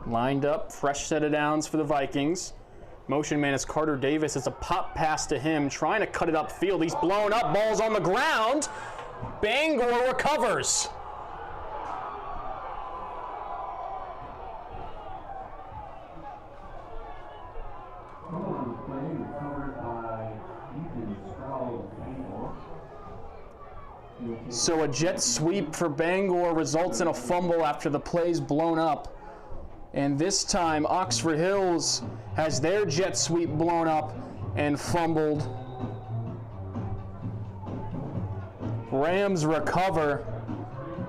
Lined up, fresh set of downs for the Vikings. Motion man is Carter Davis. It's a pop pass to him, trying to cut it upfield. He's blown up, ball's on the ground. Bangor recovers. So a jet sweep for Bangor results in a fumble after the play's blown up. And this time, Oxford Hills has their jet sweep blown up and fumbled. Rams recover,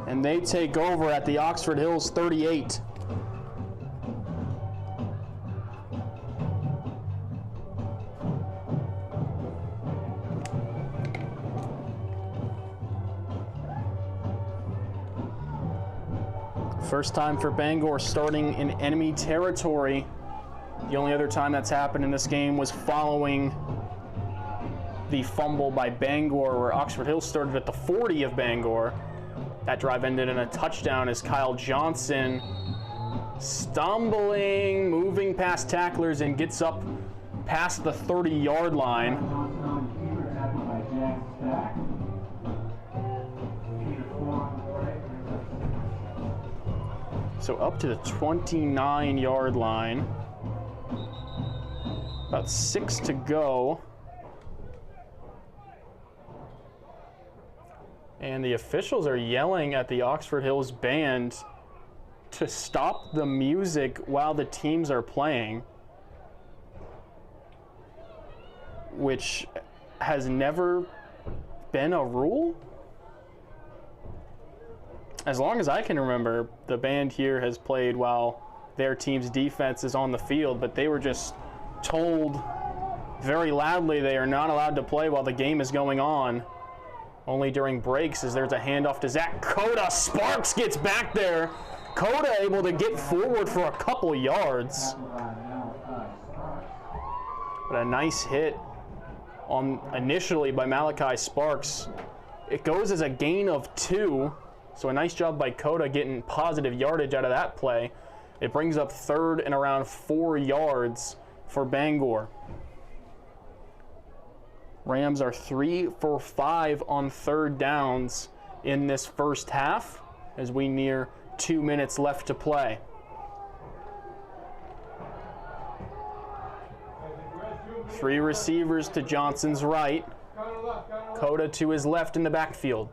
and they take over at the Oxford Hills 38. First time for Bangor starting in enemy territory. The only other time that's happened in this game was following the fumble by Bangor, where Oxford Hills started at the 40 of Bangor. That drive ended in a touchdown as Kyle Johnson, stumbling, moving past tacklers, and gets up past the 30-yard line. So up to the 29-yard line. About 6 to go. And the officials are yelling at the Oxford Hills band to stop the music while the teams are playing, which has never been a rule. As long as I can remember, the band here has played while their team's defense is on the field, but they were just told very loudly they are not allowed to play while the game is going on. Only during breaks, as there's a handoff to Zach Cota. Sparks gets back there. Cota able to get forward for a couple yards. But a nice hit initially by Malachi Sparks. It goes as a gain of 2. So a nice job by Cota getting positive yardage out of that play. It brings up 3rd and around 4 yards for Bangor. Rams are 3 for 5 on 3rd downs in this first half as we near 2 minutes left to play. Three receivers to Johnson's right. Cota to his left in the backfield.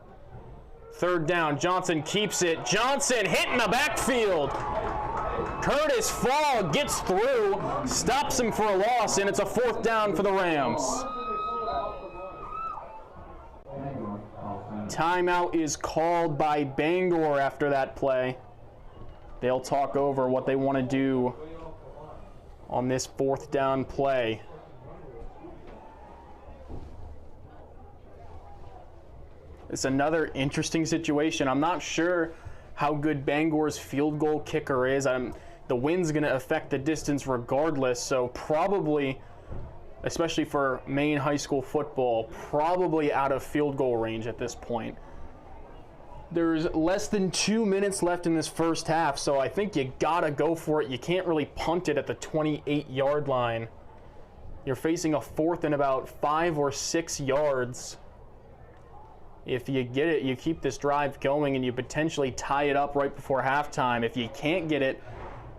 3rd down, Johnson keeps it. Johnson hitting the backfield. Curtis Fall gets through, stops him for a loss, and it's a 4th down for the Rams. Timeout is called by Bangor after that play. They'll talk over what they want to do on this 4th down play. It's another interesting situation. I'm not sure how good Bangor's field goal kicker is. The wind's going to affect the distance regardless, so probably, especially for Maine high school football, probably out of field goal range at this point. There's less than 2 minutes left in this first half, so I think you gotta go for it. You can't really punt it at the 28-yard line. You're facing a 4th and about 5 or 6 yards. If you get it, you keep this drive going and you potentially tie it up right before halftime. If you can't get it,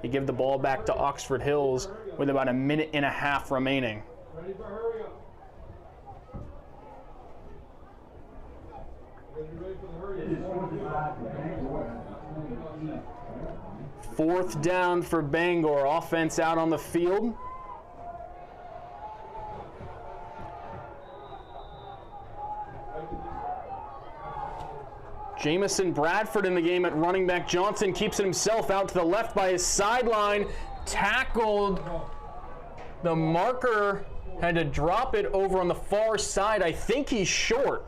you give the ball back to Oxford Hills with about a minute and a half remaining. Ready for hurry up. Fourth down for Bangor. Offense out on the field. Jamison Bradford in the game at running back. Johnson keeps it himself out to the left by his sideline. Tackled. The marker had to drop it over on the far side. I think he's short.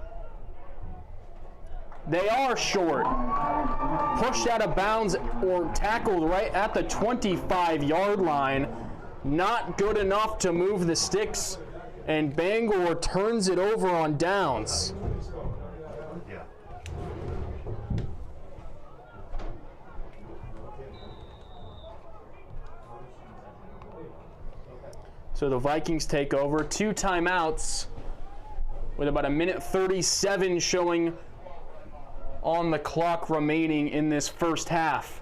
They are short. Pushed out of bounds or tackled right at the 25-yard line. Not good enough to move the sticks. And Bangor turns it over on downs. So the Vikings take over. 2 timeouts with about 1:37 showing on the clock remaining in this first half.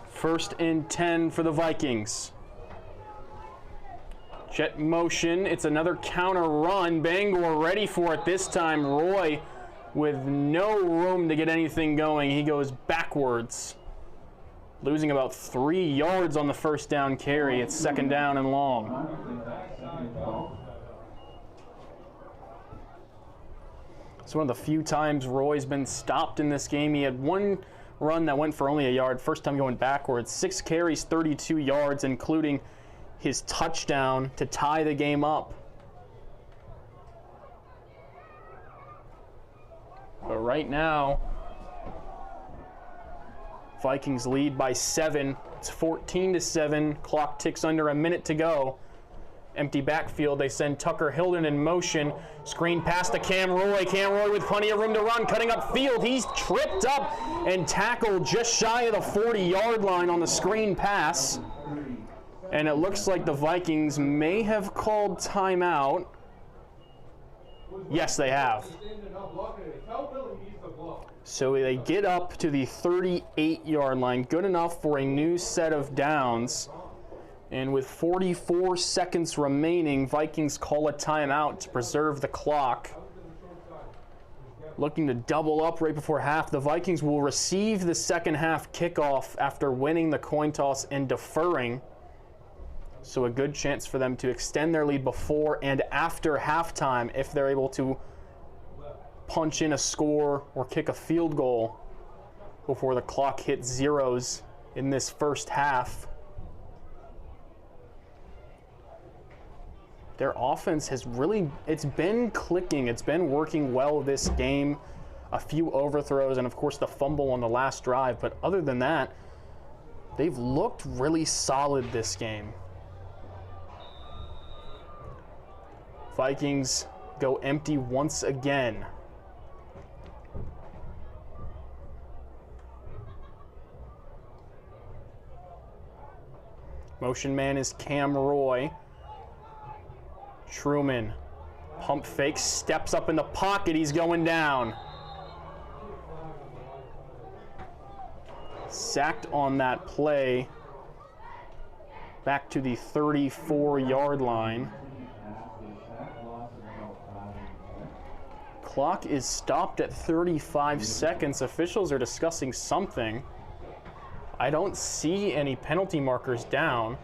First and 10 for the Vikings. Jet motion, it's another counter run. Bangor ready for it this time. Roy with no room to get anything going. He goes backwards, losing about 3 yards on the first down carry. It's second down and long. It's one of the few times Roy's been stopped in this game. He had one run that went for only a yard. First time going backwards. 6 carries, 32 yards, including his touchdown to tie the game up. But right now, Vikings lead by 7. It's 14-7. Clock ticks under a minute to go. Empty backfield. They send Tucker Hilden in motion. Screen pass to Cam Roy. Cam Roy with plenty of room to run. Cutting up field. He's tripped up and tackled just shy of the 40-yard line on the screen pass. And it looks like the Vikings may have called timeout. Yes, they have. So they get up to the 38-yard line. Good enough for a new set of downs. And with 44 seconds remaining, Vikings call a timeout to preserve the clock. Looking to double up right before half. The Vikings will receive the second half kickoff after winning the coin toss and deferring. So a good chance for them to extend their lead before and after halftime if they're able to punch in a score or kick a field goal before the clock hits zeros in this first half. Their offense has really, it's been clicking. It's been working well this game. A few overthrows and, of course, the fumble on the last drive. But other than that, they've looked really solid this game. Vikings go empty once again. Motion man is Cam Roy. Truman, pump fake, steps up in the pocket. He's going down. Sacked on that play. Back to the 34-yard line. Clock is stopped at 35 seconds. Officials are discussing something. I don't see any penalty markers down.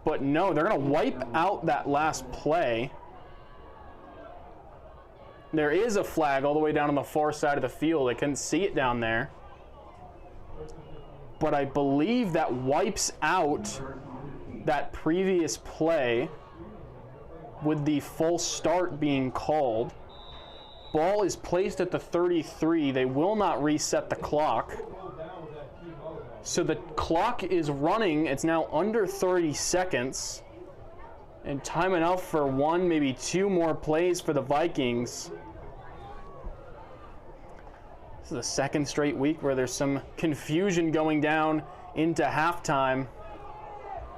But no, they're going to wipe out that last play. There is a flag all the way down on the far side of the field. I couldn't see it down there. But I believe that wipes out that previous play with the full start being called. Ball is placed at the 33. They will not reset the clock. So the clock is running. It's now under 30 seconds. And time enough for one, maybe two more plays for the Vikings. This is the second straight week where there's some confusion going down into halftime.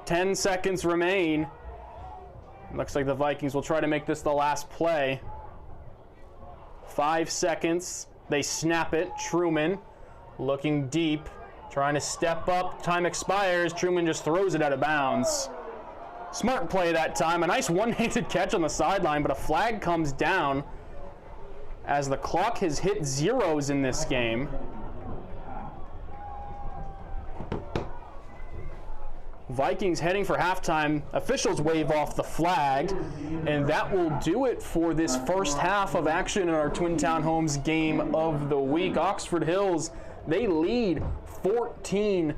10 seconds remain. Looks like the Vikings will try to make this the last play. 5 seconds. They snap it. Truman looking deep. Trying to step up. Time expires. Truman just throws it out of bounds. Smart play that time. A nice one-handed catch on the sideline, but a flag comes down as the clock has hit zeros in this game. Vikings heading for halftime. Officials wave off the flag, and that will do it for this first half of action in our Twin Town Homes game of the week. Oxford Hills, they lead 14-7.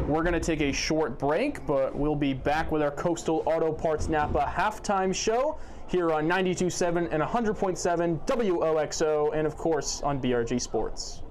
We're going to take a short break, but we'll be back with our Coastal Auto Parts Napa halftime show here on 92.7 and 100.7 WOXO, and of course on BRG Sports.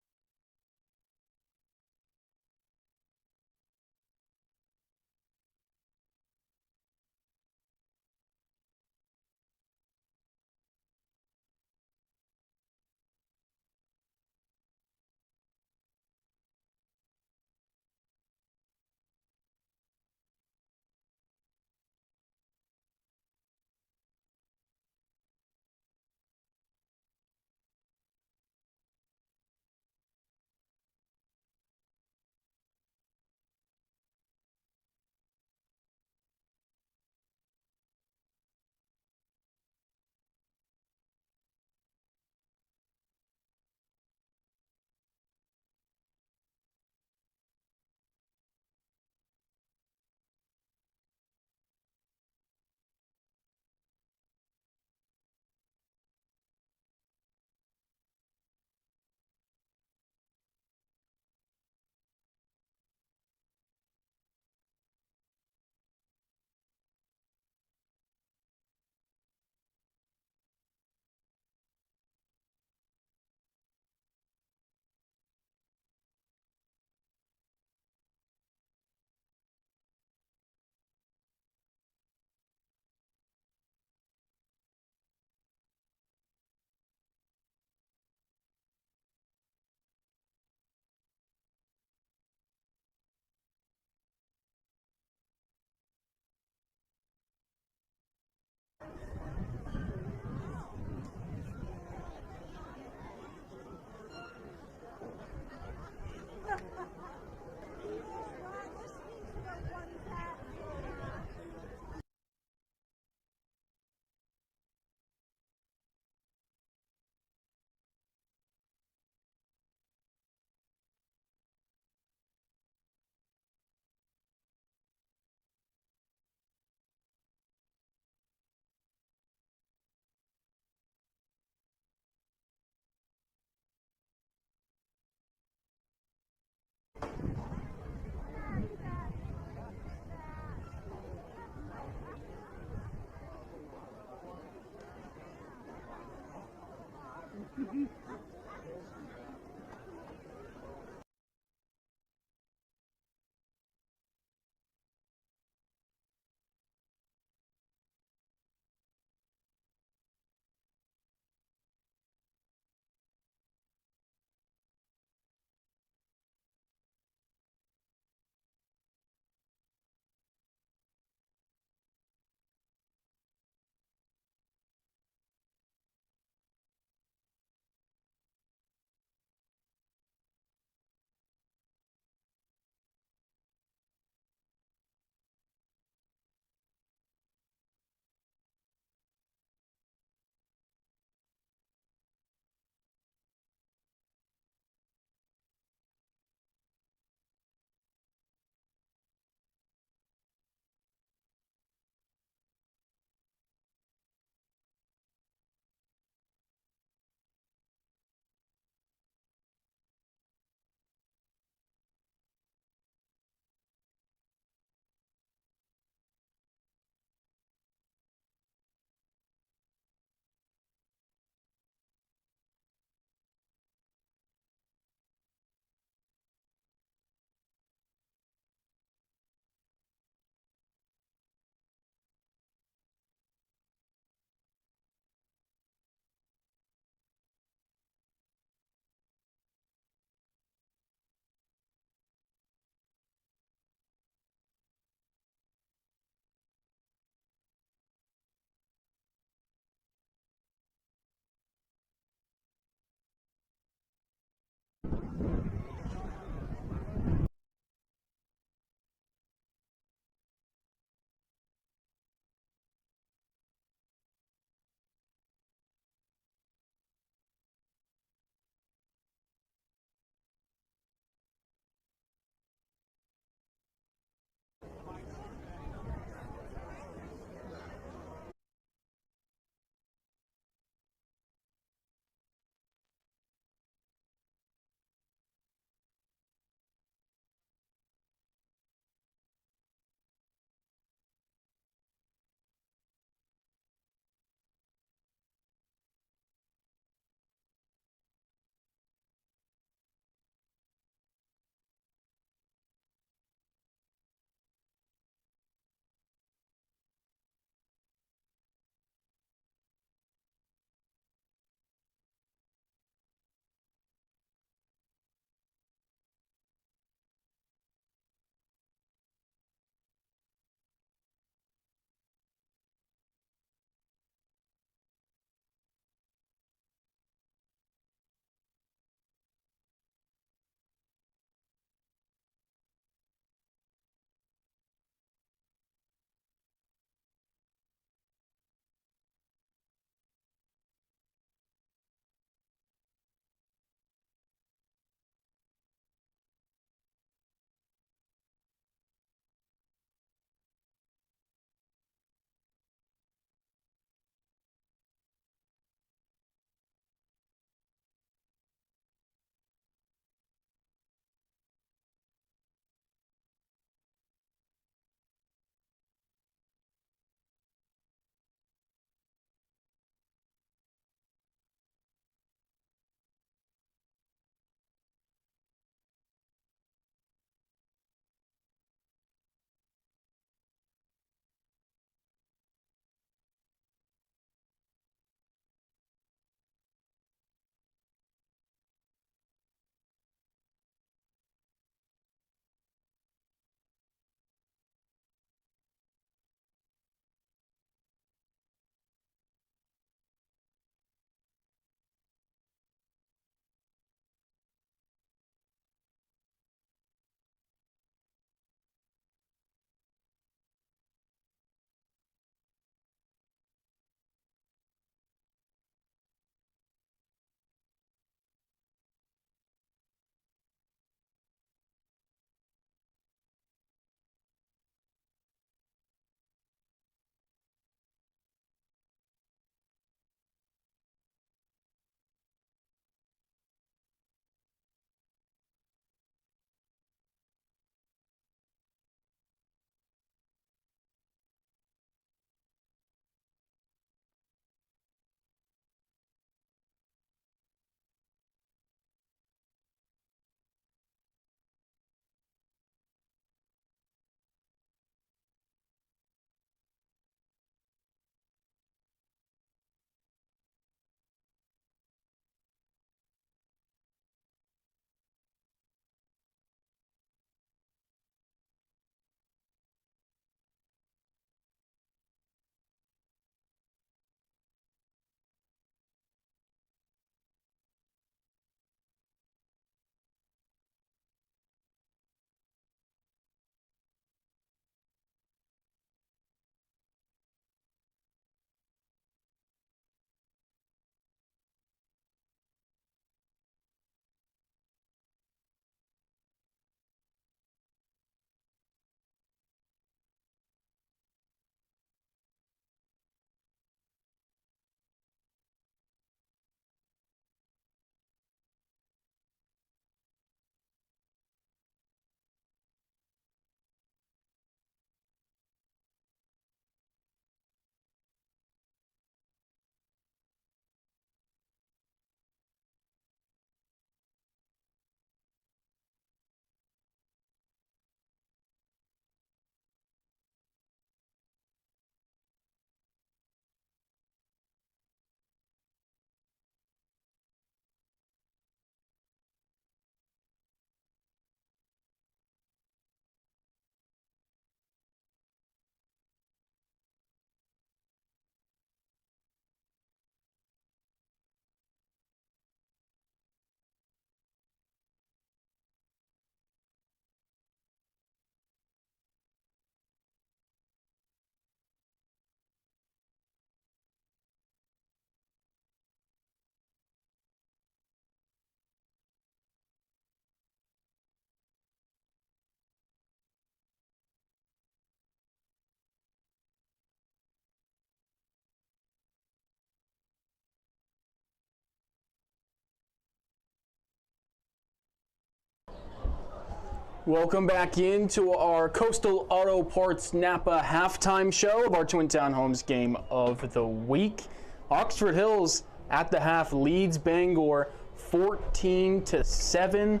Welcome back into our Coastal Auto Parts Napa halftime show of our Twin Town Homes game of the week. Oxford Hills at the half leads Bangor 14-7.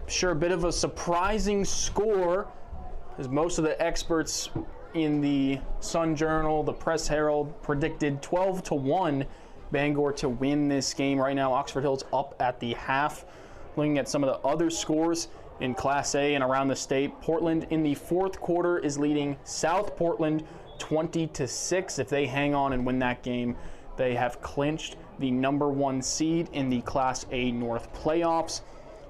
Sure, a bit of a surprising score, as most of the experts in the Sun Journal, the Press Herald, predicted 12-1 Bangor to win this game. Right now, Oxford Hills up at the half. Looking at some of the other scores in Class A and around the state, Portland in the fourth quarter is leading South Portland 20-6. If they hang on and win that game, they have clinched the #1 seed in the Class A North playoffs.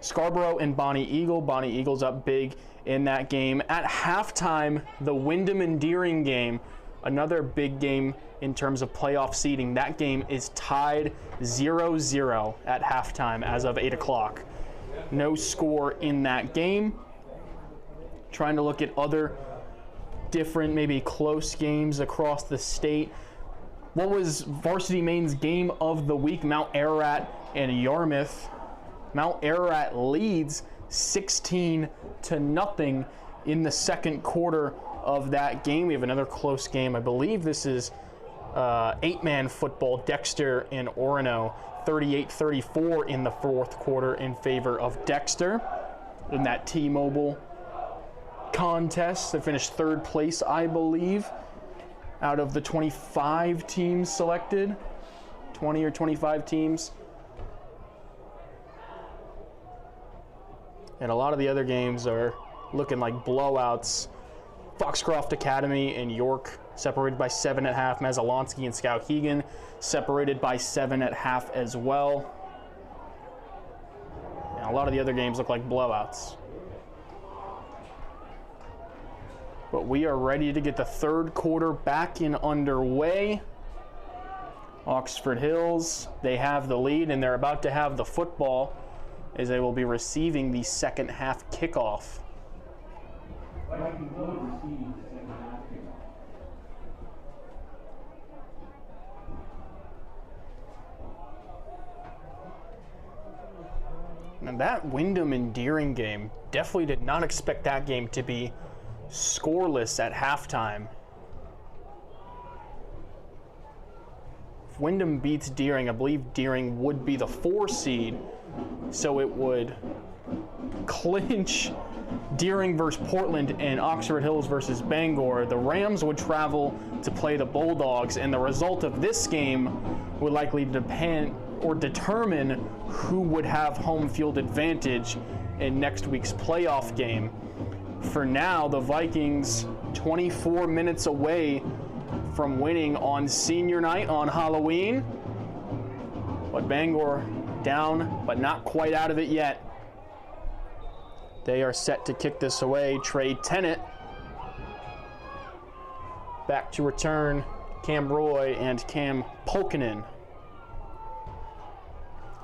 Scarborough and Bonnie Eagle. Bonnie Eagle's up big in that game. At halftime, the Wyndham and Deering game, another big game in terms of playoff seeding. That game is tied 0-0 at halftime as of 8 o'clock. No score in that game. Trying to look at other different, maybe close games across the state. What was Varsity Maine's game of the week? Mount Ararat and Yarmouth. Mount Ararat leads 16-0 in the second quarter of that game. We have another close game. I believe this is 8-man football. Dexter and Orono, 38-34 in the fourth quarter in favor of Dexter in that T-Mobile contest. They finished third place, I believe, out of the 25 teams selected. 20 or 25 teams. And a lot of the other games are looking like blowouts. Foxcroft Academy and York separated by 7 at half. Mazzalonsky and Skowhegan separated by 7 at half as well. And a lot of the other games look like blowouts. But we are ready to get the third quarter back and underway. Oxford Hills, they have the lead and they're about to have the football as they will be receiving the second half kickoff. And that Wyndham and Deering game, definitely did not expect that game to be scoreless at halftime. If Wyndham beats Deering, I believe Deering would be the 4 seed, so it would clinch Deering versus Portland and Oxford Hills versus Bangor. The Rams would travel to play the Bulldogs, and the result of this game would likely depend or determine who would have home field advantage in next week's playoff game. For now, the Vikings 24 minutes away from winning on senior night on Halloween. But Bangor down, but not quite out of it yet. They are set to kick this away. Trey Tennant back to return. Cam Roy and Cam Polkinen.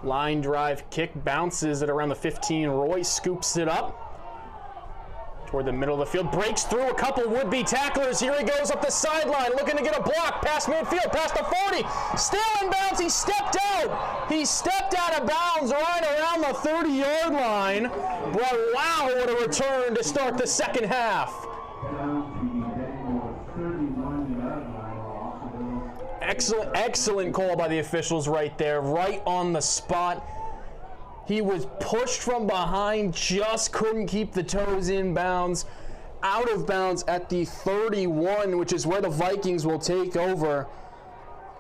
Line drive kick bounces at around the 15. Roy scoops it up toward the middle of the field. Breaks through a couple would-be tacklers. Here he goes up the sideline, looking to get a block. Past midfield, past the 40. Still in bounds. He stepped out. He stepped out of bounds right around the 30-yard line. But wow, what a return to start the second half. Excellent call by the officials right there, right on the spot. He was pushed from behind, just couldn't keep the toes in bounds. Out of bounds at the 31, which is where the Vikings will take over.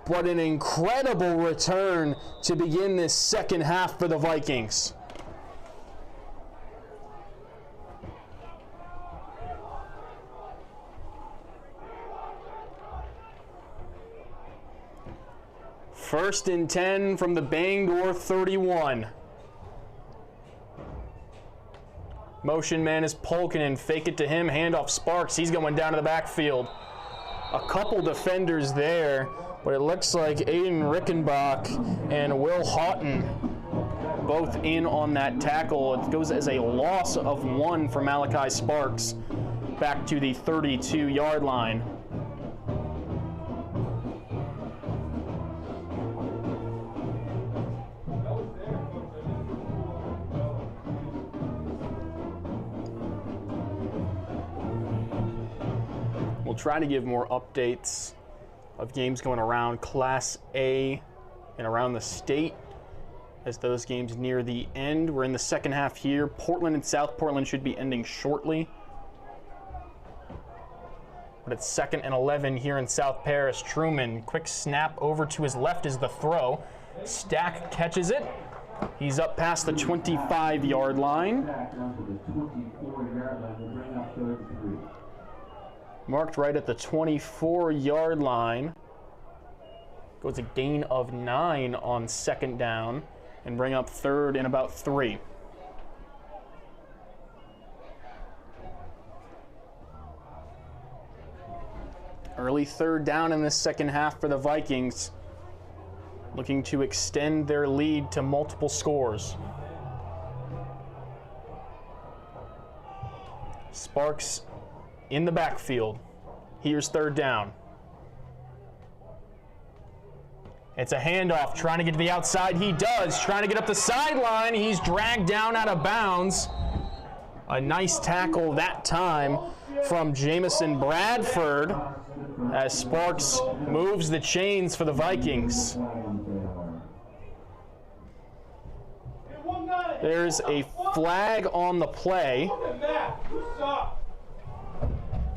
But an incredible return to begin this second half for the Vikings. First and 10 from the Bangor 31. Motion man is Polkinen. Fake it to him. Handoff Sparks. He's going down to the backfield. A couple defenders there, but it looks like Aiden Rickenbach and Will Houghton both in on that tackle. It goes as a loss of 1 for Malachi Sparks back to the 32-yard line. We'll try to give more updates of games going around Class A and around the state as those games near the end. We're in the second half here. Portland and South Portland should be ending shortly. But it's 2nd and 11 here in South Paris. Truman, quick snap over to his left is the throw. Stack catches it. He's up past the 25-yard line. Marked right at the 24-yard line. Goes a gain of 9 on 2nd down and bring up 3rd and about 3. Early 3rd down in this second half for the Vikings, looking to extend their lead to multiple scores. Sparks in the backfield. Here's 3rd down. It's a handoff, trying to get to the outside. He does, trying to get up the sideline. He's dragged down out of bounds. A nice tackle that time from Jamison Bradford as Sparks moves the chains for the Vikings. There's a flag on the play.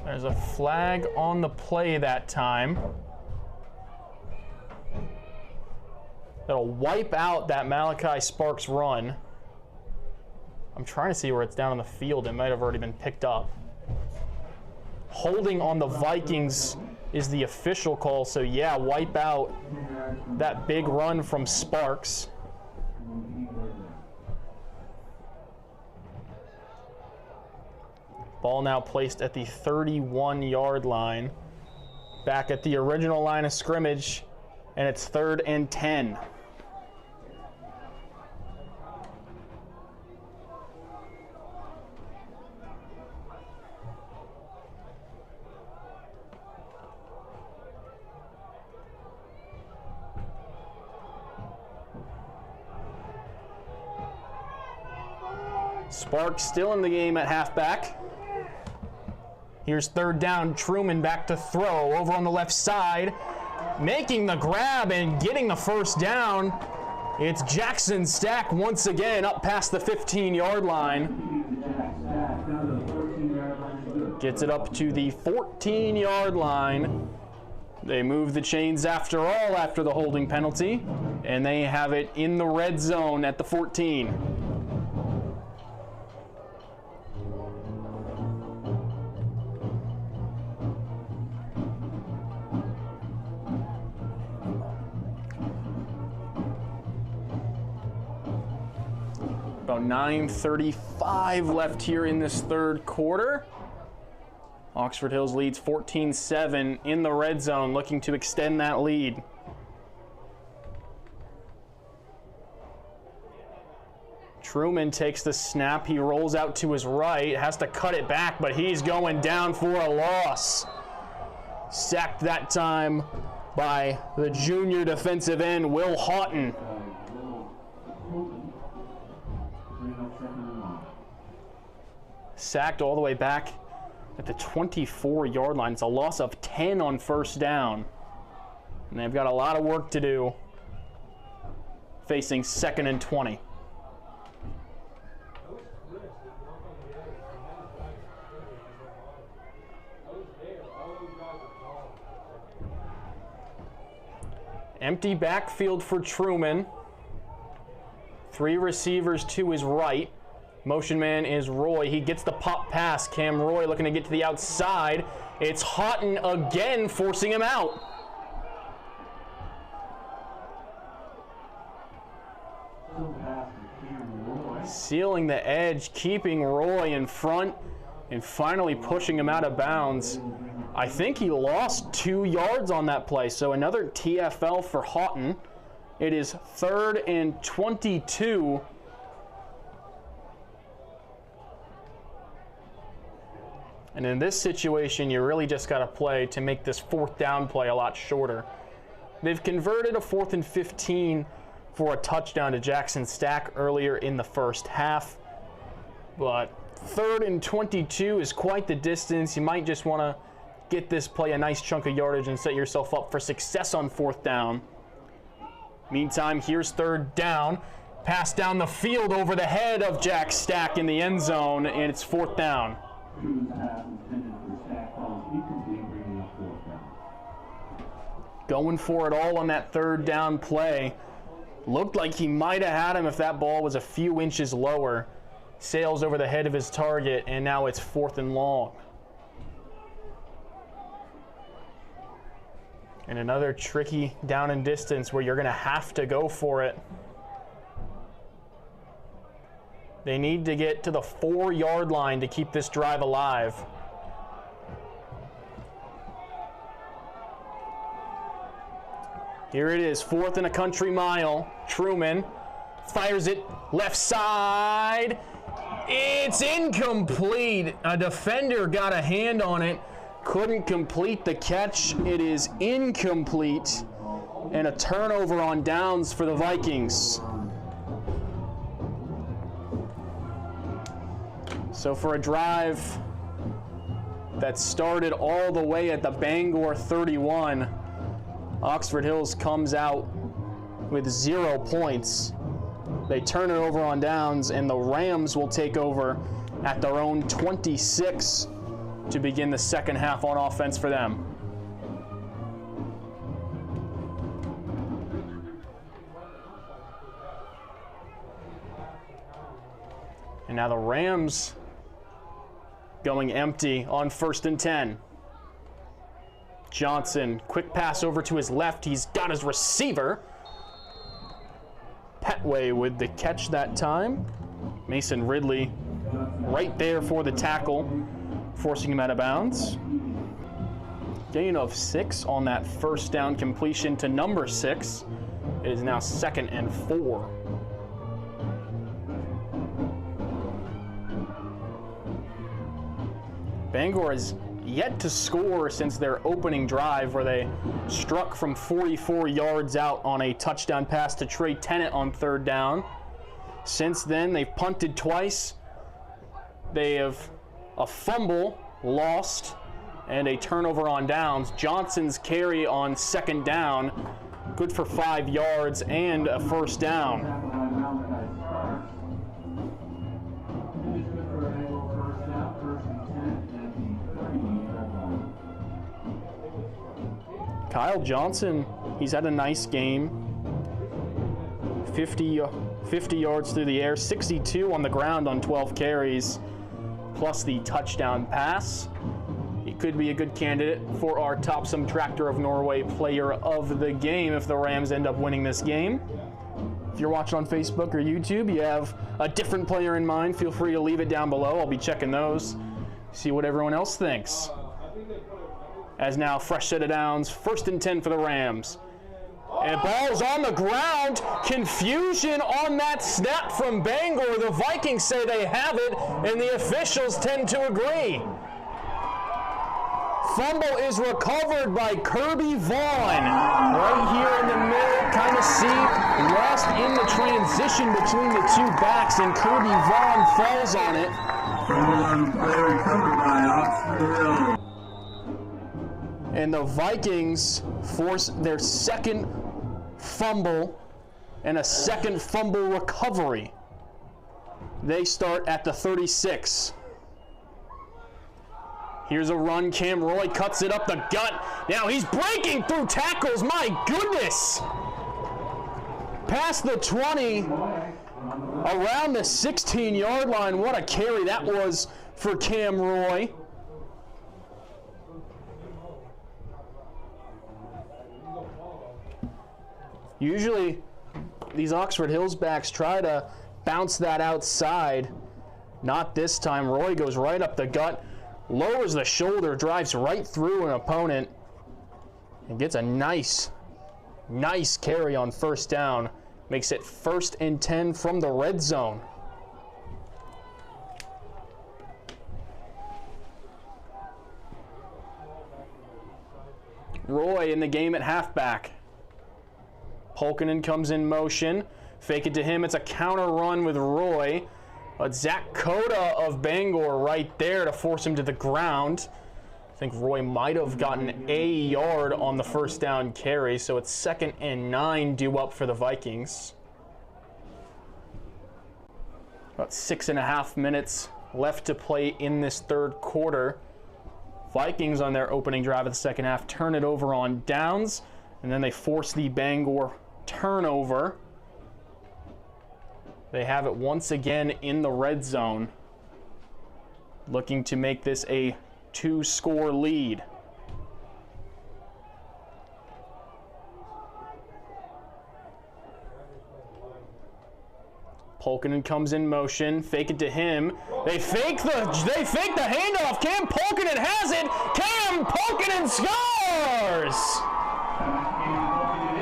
There's a flag on the play that time. That'll wipe out that Malachi Sparks run. I'm trying to see where it's down on the field. It might have already been picked up. Holding on the Vikings is the official call, so yeah, wipe out that big run from Sparks. Ball now placed at the 31-yard line. Back at the original line of scrimmage, and it's 3rd and 10. Sparks still in the game at halfback. Here's 3rd down. Truman back to throw over on the left side, making the grab and getting the 1st down. It's Jackson Stack once again up past the 15-yard line. Gets it up to the 14-yard line. They move the chains after all after the holding penalty, and they have it in the red zone at the 14. About 9:35 left here in this 3rd quarter. Oxford Hills leads 14-7 in the red zone, looking to extend that lead. Truman takes the snap. He rolls out to his right, has to cut it back, but he's going down for a loss. Sacked that time by the junior defensive end, Will Houghton. Sacked all the way back at the 24-yard line. It's a loss of 10 on 1st down. And they've got a lot of work to do facing 2nd and 20. Empty backfield for Truman. 3 receivers to his right. Motion man is Roy. He gets the pop pass. Cam Roy looking to get to the outside. It's Houghton again, forcing him out. Sealing the edge, keeping Roy in front, and finally pushing him out of bounds. I think he lost 2 yards on that play, so another TFL for Houghton. It is 3rd and 22. And in this situation, you really just got to play to make this 4th down play a lot shorter. They've converted a 4th and 15 for a touchdown to Jackson Stack earlier in the 1st half. But 3rd and 22 is quite the distance. You might just want to get this play a nice chunk of yardage and set yourself up for success on 4th down. Meantime, here's 3rd down. Pass down the field over the head of Jack Stack in the end zone, and it's 4th down. Going for it all on that 3rd down play. Looked like he might have had him if that ball was a few inches lower. Sails over the head of his target, and now it's 4th and long. And another tricky down and distance where you're going to have to go for it. They need to get to the 4-yard line to keep this drive alive. Here it is, 4th and a country mile. Truman fires it left side. It's incomplete. A defender got a hand on it. Couldn't complete the catch. It is incomplete. And a turnover on downs for the Vikings. So for a drive that started all the way at the Bangor 31, Oxford Hills comes out with 0 points. They turn it over on downs, and the Rams will take over at their own 26 to begin the second half on offense for them. And now the Rams going empty on 1st and 10. Johnson, quick pass over to his left. He's got his receiver. Petway with the catch that time. Mason Ridley right there for the tackle, forcing him out of bounds. Gain of 6 on that 1st down completion to number 6. It is now 2nd and 4. Bangor has yet to score since their opening drive, where they struck from 44 yards out on a touchdown pass to Trey Tennant on 3rd down. Since then, they've punted twice. They have a fumble lost and a turnover on downs. Johnson's carry on 2nd down, good for 5 yards and a 1st down. Kyle Johnson, he's had a nice game. 50 yards through the air, 62 on the ground on 12 carries, plus the touchdown pass. He could be a good candidate for our Topsom Tractor of Norway player of the game if the Rams end up winning this game. If you're watching on Facebook or YouTube, you have a different player in mind, feel free to leave it down below. I'll be checking those, see what everyone else thinks. As now, fresh set of downs, 1st and 10 for the Rams. And ball's on the ground. Confusion on that snap from Bangor. The Vikings say they have it, and the officials tend to agree. Fumble is recovered by Kirby Vaughn. Right here in the middle, kind of see, lost in the transition between the 2 backs, and Kirby Vaughn falls on it. Play recovered by Oxford Hill. And the Vikings force their 2nd fumble and a 2nd fumble recovery. They start at the 36. Here's a run. Cam Roy cuts it up the gut. Now he's breaking through tackles. My goodness. Past the 20, around the 16-yard line. What a carry that was for Cam Roy. Usually, these Oxford Hills backs try to bounce that outside. Not this time. Roy goes right up the gut, lowers the shoulder, drives right through an opponent, and gets a nice carry on 1st down. Makes it 1st and 10 from the red zone. Roy in the game at halfback. Polkinen comes in motion. Fake it to him. It's a counter run with Roy. But Zach Coda of Bangor right there to force him to the ground. I think Roy might have gotten a yard on the first down carry, so it's 2nd and 9 due up for the Vikings. About 6.5 minutes left to play in this third quarter. Vikings on their opening drive of the second half turn it over on downs, and then they force the Bangor turnover. They have it once again in the red zone, looking to make this a 2-score lead. Polkinen comes in motion, fake it to him. They fake the handoff. Cam Polkinen has it. Cam Polkinen scores!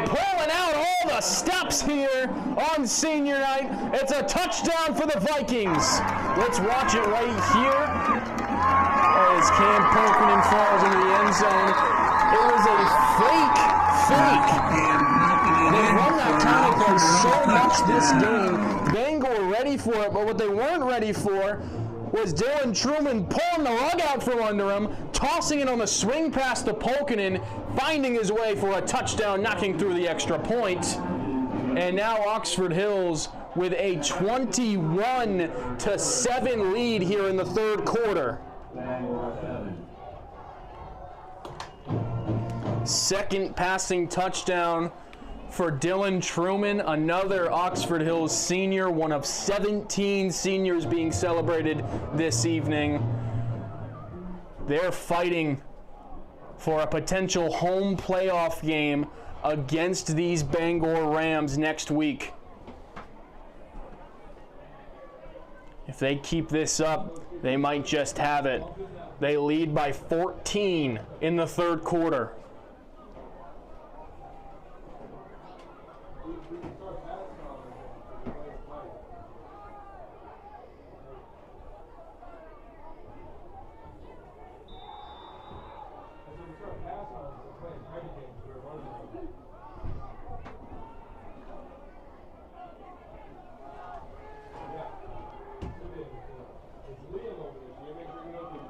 Pulling out all the stops here on senior night. It's a touchdown for the Vikings. Let's watch it right here as Cam Polkinen falls into the end zone. It was a fake. They've run that kind of play so much this game. Bangor ready for it, but what they weren't ready for was Dylan Truman pulling the rug out from under him, tossing it on the swing pass to Polkinen, finding his way for a touchdown, knocking through the extra point. And now Oxford Hills with a 21-7 lead here in the third quarter. Second passing touchdown for Dylan Truman, another Oxford Hills senior, one of 17 seniors being celebrated this evening. They're fighting for a potential home playoff game against these Bangor Rams next week. If they keep this up, they might just have it. They lead by 14 in the third quarter.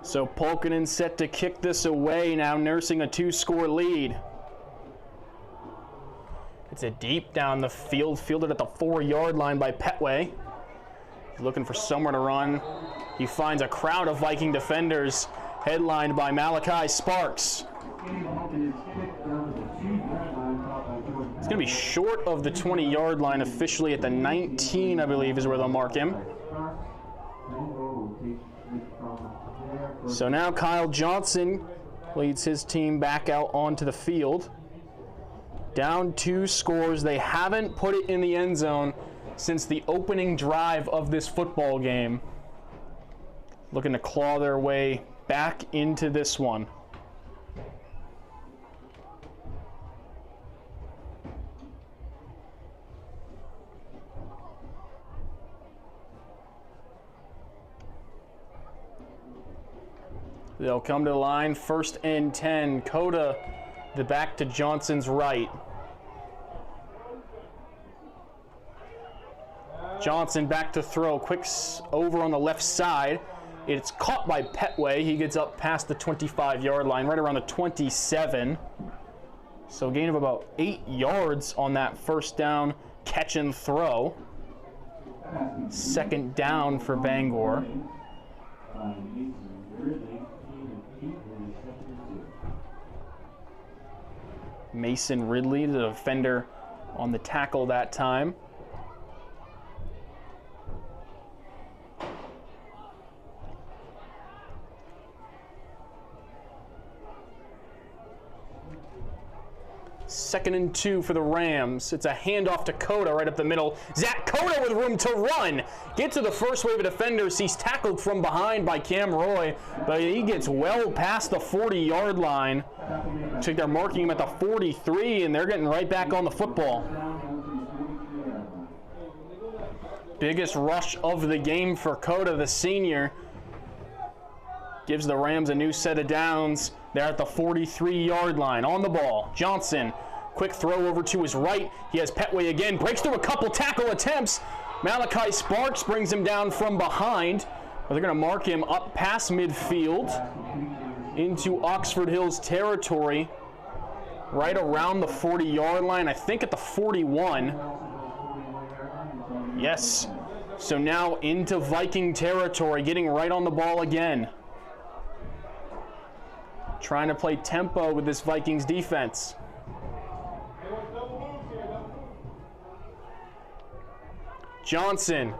So Polkinen set to kick this away, now nursing a 2-score lead. It's a deep down the field, fielded at the 4-yard line by Petway. He's looking for somewhere to run. He finds a crowd of Viking defenders, headlined by Malachi Sparks. It's going to be short of the 20-yard line, officially at the 19, I believe, is where they'll mark him. So now Kyle Johnson leads his team back out onto the field. Down 2 scores. They haven't put it in the end zone since the opening drive of this football game. Looking to claw their way back into this one. They'll come to the line, 1st and 10. Coda, the back to Johnson's right. Johnson back to throw, quick over on the left side. It's caught by Petway. He gets up past the 25-yard line, right around the 27. So a gain of about 8 yards on that first down catch and throw. 2nd down for Bangor. Mason Ridley, the defender on the tackle that time. Second and 2 for the Rams. It's a handoff to Coda right up the middle. Zach Coda with room to run. Get to the first wave of defenders. He's tackled from behind by Cam Roy, but he gets well past the 40-yard line. Looks like they're marking him at the 43, and they're getting right back on the football. Biggest rush of the game for Coda, the senior. Gives the Rams a new set of downs. They're at the 43-yard line. On the ball, Johnson. Quick throw over to his right. He has Petway again. Breaks through a couple tackle attempts. Malachi Sparks brings him down from behind. But they're going to mark him up past midfield. into Oxford Hills territory, right around the 40-yard line, I think at the 41. Yes. So now into Viking territory, getting right on the ball again. Trying to play tempo with this Vikings defense. Johnson,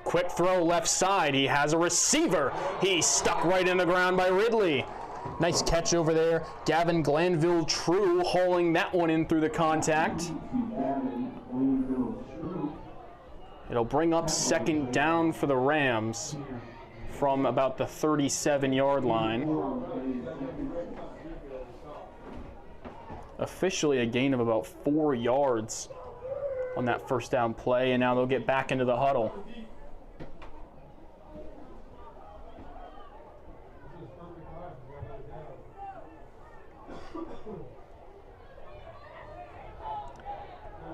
quick throw left side. He has a receiver. He's stuck right in the ground by Ridley. Nice catch over there. Gavin Glanville-True hauling that one in through the contact. It'll bring up second down for the Rams from about the 37-yard line. Officially a gain of about 4 yards on that first down play, and now they'll get back into the huddle.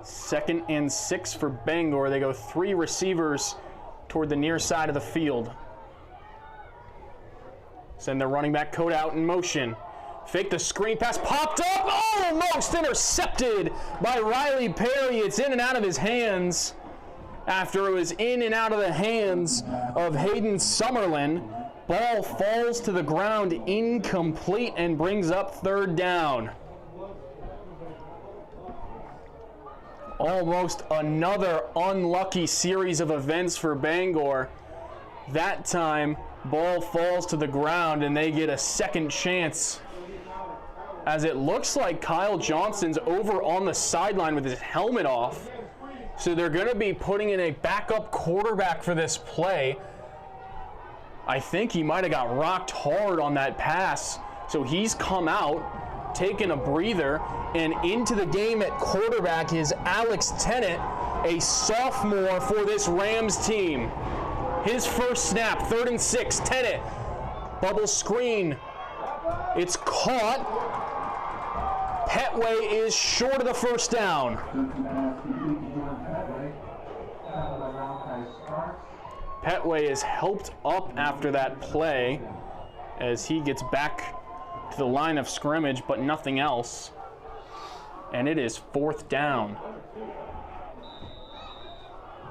Second and 6 for Bangor. They go 3 receivers toward the near side of the field. Send their running back Code out in motion. Fake the screen pass, popped up, almost intercepted by Riley Perry. It's in and out of his hands after it was in and out of the hands of Hayden Summerlin. Ball falls to the ground incomplete and brings up third down. Almost another unlucky series of events for Bangor. That time, ball falls to the ground and they get a second chance, as it looks like Kyle Johnson's over on the sideline with his helmet off. So they're going to be putting in a backup quarterback for this play. I think he might have got rocked hard on that pass. So he's come out, taken a breather, and into the game at quarterback is Alex Tennant, a sophomore for this Rams team. His first snap, 3rd and 6, Tennant, bubble screen. It's caught. Petway is short of the first down. Petway is helped up after that play as he gets back to the line of scrimmage, but nothing else. And it is 4th down.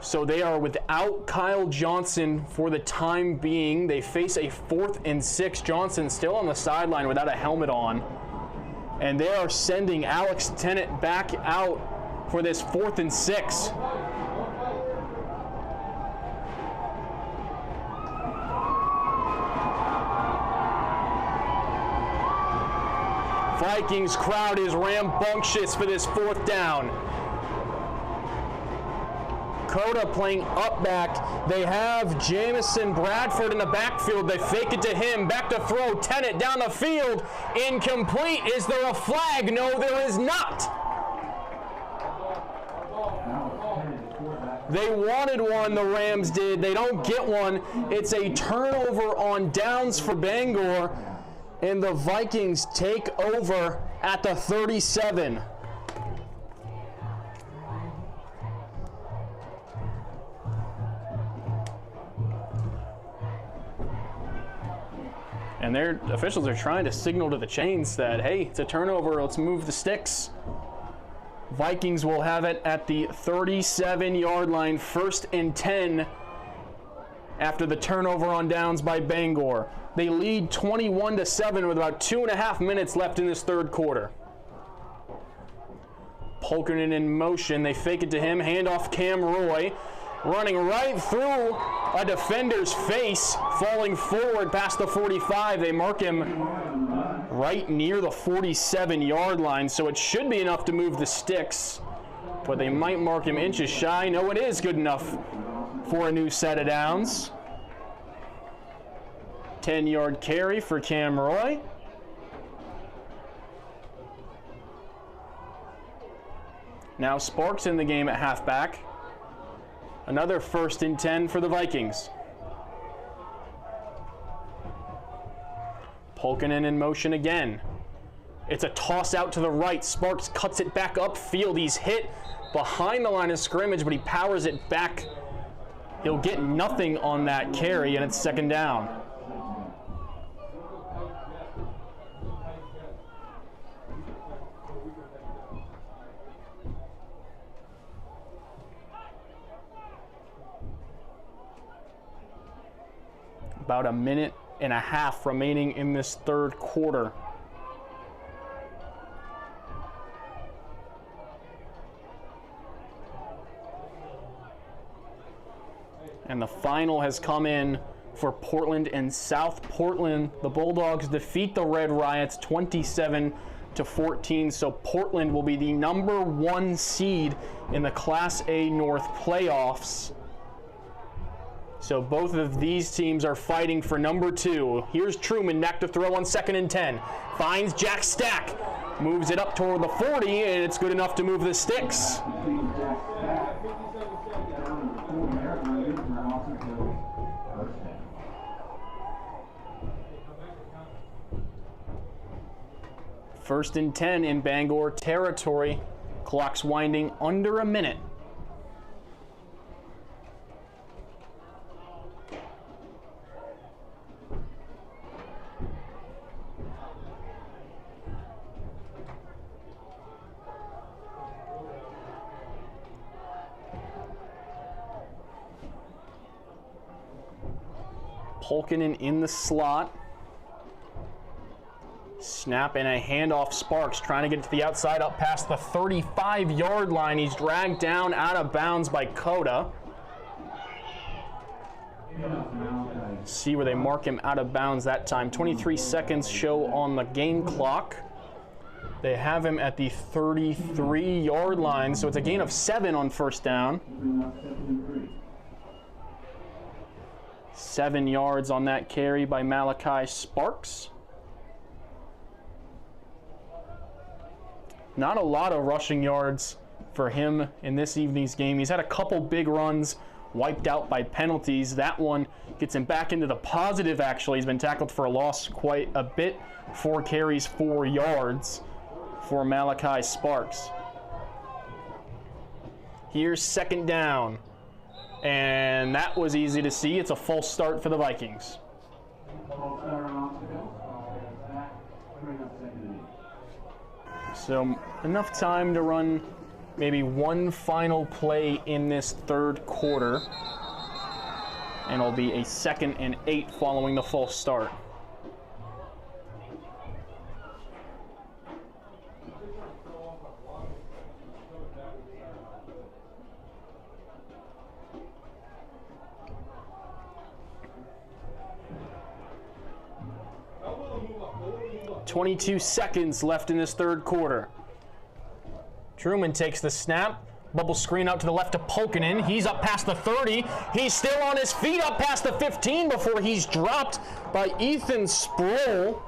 So they are without Kyle Johnson for the time being. They face a 4th and 6. Johnson still on the sideline without a helmet on. And they are sending Alex Tennant back out for this 4th and 6. Vikings crowd is rambunctious for this 4th down. Coda playing up back. They have Jamison Bradford in the backfield. They fake it to him. Back to throw. Tennant down the field. Incomplete. Is there a flag? No, there is not. They wanted one, the Rams did. They don't get one. It's a turnover on downs for Bangor, and the Vikings take over at the 37. And their officials are trying to signal to the chains that, hey, it's a turnover, let's move the sticks. Vikings will have it at the 37-yard line, 1st and 10 after the turnover on downs by Bangor. They lead 21-7 with about 2.5 minutes left in this 3rd quarter. Polkernon in motion, they fake it to him, handoff Cam Roy. Running right through a defender's face, falling forward past the 45. They mark him right near the 47-yard line, so it should be enough to move the sticks, but they might mark him inches shy. No, it is good enough for a new set of downs. 10-yard carry for Cam Roy. Now Sparks in the game at halfback. Another 1st and 10 for the Vikings. Polkinen in motion again. It's a toss out to the right. Sparks cuts it back upfield. He's hit behind the line of scrimmage, but he powers it back. He'll get nothing on that carry, and it's 2nd down. About a minute and a half remaining in this third quarter. And the final has come in for Portland and South Portland. The Bulldogs defeat the Red Riots 27-14. So Portland will be the #1 seed in the Class A North playoffs. So both of these teams are fighting for #2. Here's Truman, neck to throw on 2nd and 10. Finds Jack Stack. Moves it up toward the 40, and it's good enough to move the sticks. First and 10 in Bangor territory. Clock's winding under a minute. Polkinen in the slot. Snap and a handoff. Sparks trying to get it to the outside, up past the 35-yard line. He's dragged down out of bounds by Coda. See where they mark him out of bounds that time. 23 seconds show on the game clock. They have him at the 33-yard line, so it's a gain of 7 on first down. 7 yards on that carry by Malachi Sparks. Not a lot of rushing yards for him in this evening's game. He's had a couple big runs wiped out by penalties. That one gets him back into the positive, actually. He's been tackled for a loss quite a bit. 4 carries, 4 yards for Malachi Sparks. Here's 2nd down. And that was easy to see. It's a false start for the Vikings. So enough time to run maybe one final play in this third quarter. And it'll be a 2nd and 8 following the false start. .22 seconds left in this third quarter. Truman takes the snap. Bubble screen out to the left to Polkinen. He's up past the 30. He's still on his feet up past the 15 before he's dropped by Ethan Sproul.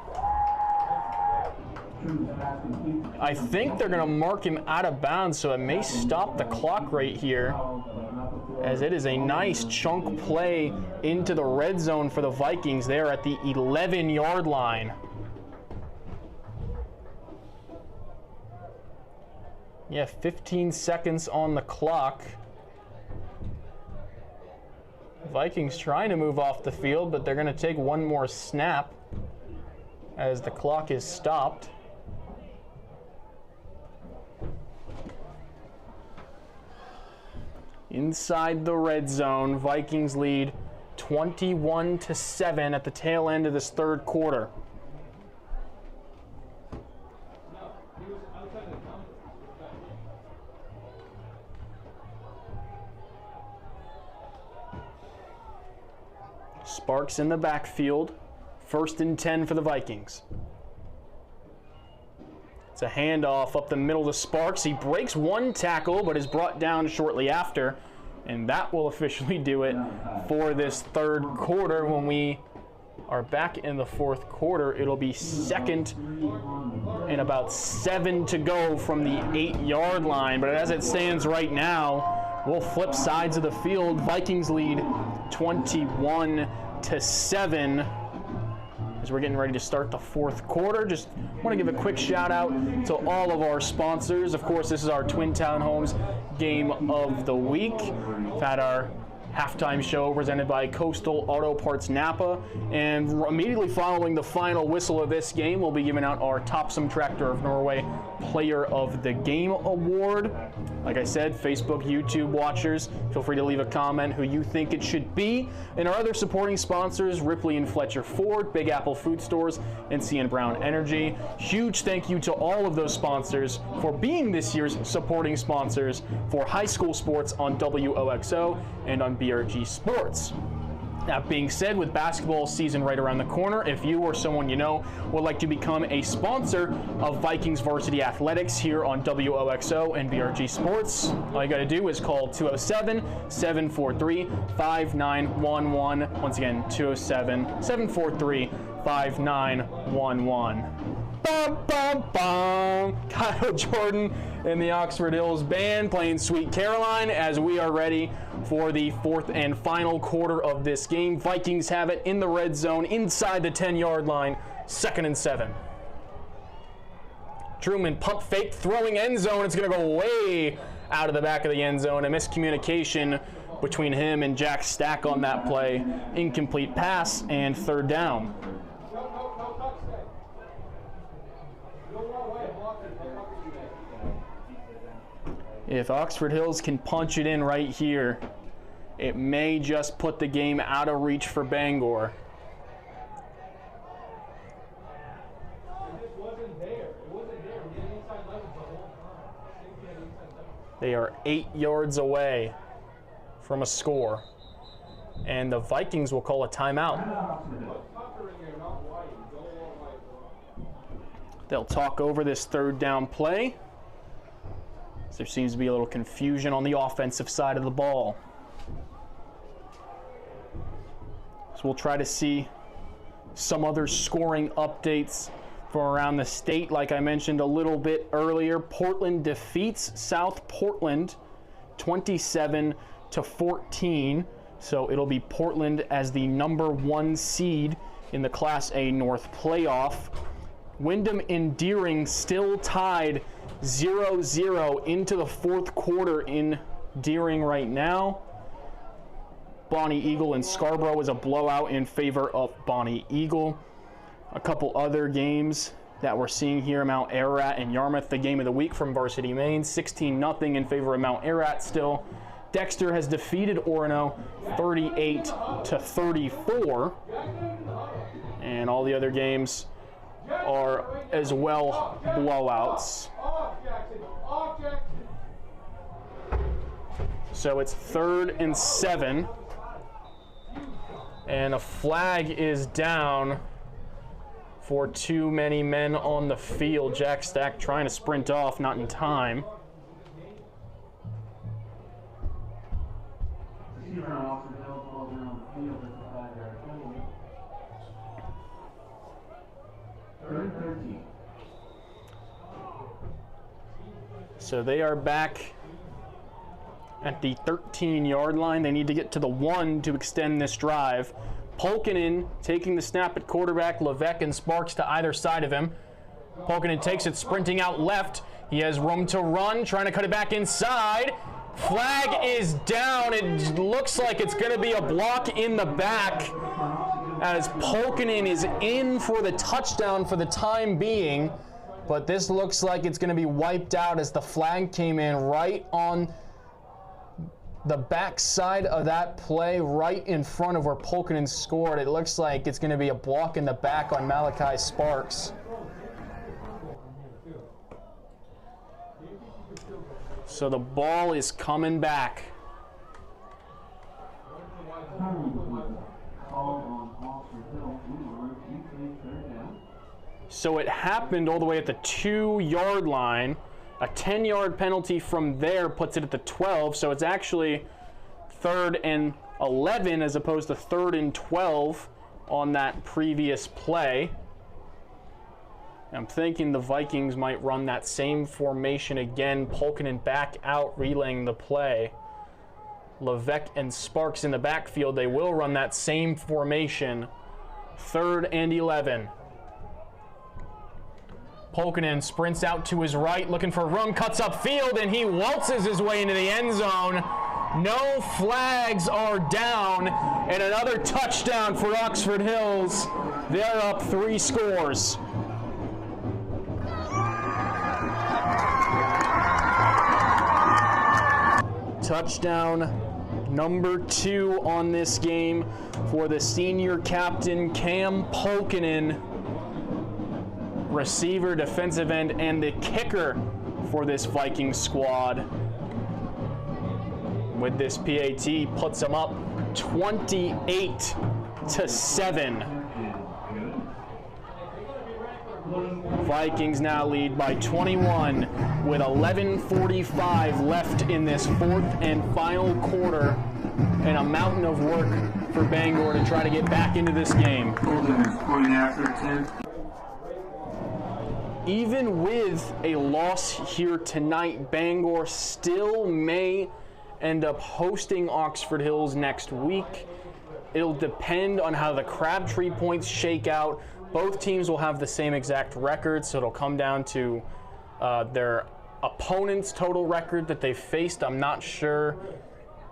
I think they're going to mark him out of bounds, so it may stop the clock right here, as it is a nice chunk play into the red zone for the Vikings. They're at the 11-yard line. Yeah, 15 seconds on the clock. Vikings trying to move off the field, but they're going to take one more snap as the clock is stopped. Inside the red zone, Vikings lead 21-7 at the tail end of this third quarter. Sparks in the backfield. 1st and 10 for the Vikings. It's a handoff up the middle to Sparks. He breaks one tackle, but is brought down shortly after. And that will officially do it for this third quarter. When we are back in the fourth quarter, it'll be 2nd and about 7 to go from the 8-yard line. But as it stands right now, we'll flip sides of the field. Vikings lead 21-7 as we're getting ready to start the fourth quarter. Just want to give a quick shout out to all of our sponsors. Of course, this is our Twin Town Homes game of the week. We've had our halftime show presented by Coastal Auto Parts Napa. And immediately following the final whistle of this game, we'll be giving out our Topsom Tractor of Norway Player of the Game Award. Like I said, Facebook, YouTube watchers, feel free to leave a comment who you think it should be. And our other supporting sponsors, Ripley and Fletcher Ford, Big Apple Food Stores, and C&N Brown Energy. Huge thank you to all of those sponsors for being this year's supporting sponsors for high school sports on WOXO and on BRG Sports. That being said, with basketball season right around the corner, if you or someone you know would like to become a sponsor of Vikings Varsity Athletics here on WOXO and BRG Sports, all you got to do is call 207-743-5911. Once again, 207-743-5911. Bum, bum, bum. Kyle Jordan and the Oxford Hills Band playing Sweet Caroline as we are ready for the fourth and final quarter of this game. Vikings have it in the red zone inside the 10-yard line, 2nd and 7. Truman pump fake, throwing end zone. It's going to go way out of the back of the end zone. A miscommunication between him and Jack Stack on that play. Incomplete pass and 3rd down. If Oxford Hills can punch it in right here, it may just put the game out of reach for Bangor. They are 8 yards away from a score, and the Vikings will call a timeout. They'll talk over this 3rd down play. There seems to be a little confusion on the offensive side of the ball. So we'll try to see some other scoring updates from around the state. Like I mentioned a little bit earlier, Portland defeats South Portland 27-14. So it'll be Portland as the number 1 seed in the Class A North playoff. Wyndham and Deering still tied 0-0 into the 4th quarter in Deering right now. Bonnie Eagle and Scarborough is a blowout in favor of Bonnie Eagle. A couple other games that we're seeing here, Mount Ararat and Yarmouth, the game of the week from Varsity Maine, 16-0 in favor of Mount Ararat still. Dexter has defeated Orono 38-34. And all the other games are as well blowouts. So it's 3rd and 7. And a flag is down for too many men on the field. Jack Stack trying to sprint off, not in time. So they are back at the 13-yard line. They need to get to the 1 to extend this drive. Polkinen taking the snap at quarterback. Levesque and Sparks to either side of him. Polkinen takes it, sprinting out left. He has room to run, trying to cut it back inside. Flag is down. It looks like it's going to be a block in the back as Polkinen is in for the touchdown for the time being. But this looks like it's going to be wiped out as the flag came in right on the backside of that play, right in front of where Polkinen scored. It looks like it's going to be a block in the back on Malachi Sparks. So the ball is coming back. So it happened all the way at the 2-yard line. A 10-yard penalty from there puts it at the 12, so it's actually 3rd and 11 as opposed to 3rd and 12 on that previous play. I'm thinking the Vikings might run that same formation again. Polkinen back out, relaying the play. Levesque and Sparks in the backfield. They will run that same formation. 3rd and 11. Polkinen sprints out to his right, looking for room, cuts up field, and he waltzes his way into the end zone. No flags are down, and another touchdown for Oxford Hills. They're up 3 scores. Touchdown number 2 on this game for the senior captain Cam Polkinen, receiver, defensive end, and the kicker for this Viking squad. With this PAT, puts them up 28-7. Vikings now lead by 21 with 11:45 left in this 4th and final quarter, and a mountain of work for Bangor to try to get back into this game. Even with a loss here tonight, Bangor still may end up hosting Oxford Hills next week. It'll depend on how the Crabtree points shake out. Both teams will have the same exact record, so it'll come down to their opponent's total record that they faced. I'm not sure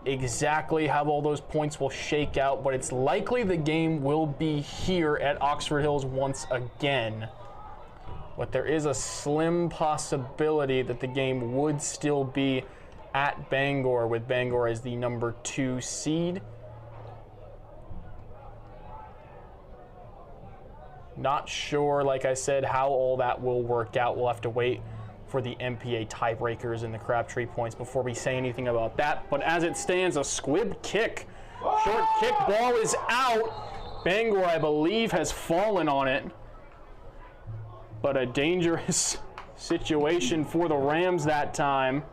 exactly how all those points will shake out, but it's likely the game will be here at Oxford Hills once again. But there is a slim possibility that the game would still be at Bangor, with Bangor as the number 2 seed. Not sure, like I said, how all that will work out. We'll have to wait for the MPA tiebreakers and the Crabtree points before we say anything about that. But as it stands, a squib kick. Short kick, ball is out. Bangor, I believe, has fallen on it. But a dangerous situation for the Rams that time.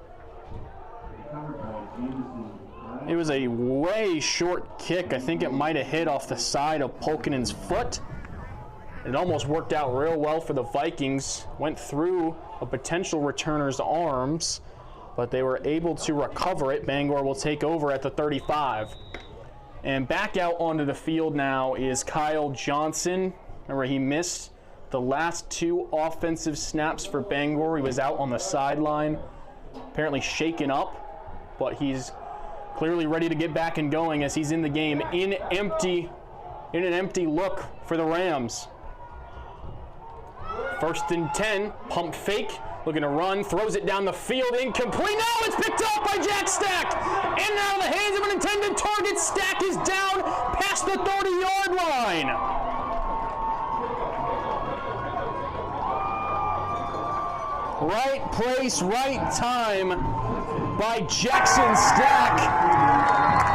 It was a way short kick. I think it might have hit off the side of Polkinen's foot. It almost worked out real well for the Vikings. Went through a potential returner's arms, but they were able to recover it. Bangor will take over at the 35. And back out onto the field now is Kyle Johnson. Remember, he missed the last 2 offensive snaps for Bangor. He was out on the sideline, apparently shaken up, but he's clearly ready to get back and going as he's in the game in an empty look for the Rams. 1st and 10, pump fake, looking to run, throws it down the field, incomplete. Now it's picked up by Jack Stack. And now the hands of an intended target. Stack is down past the 30-yard line. Right place, right time by Jackson Stack.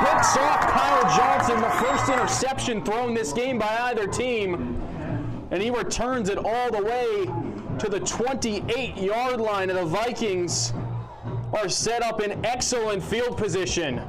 Picks off Kyle Johnson, the first interception thrown this game by either team. And he returns it all the way to the 28-yard line, and the Vikings are set up in excellent field position.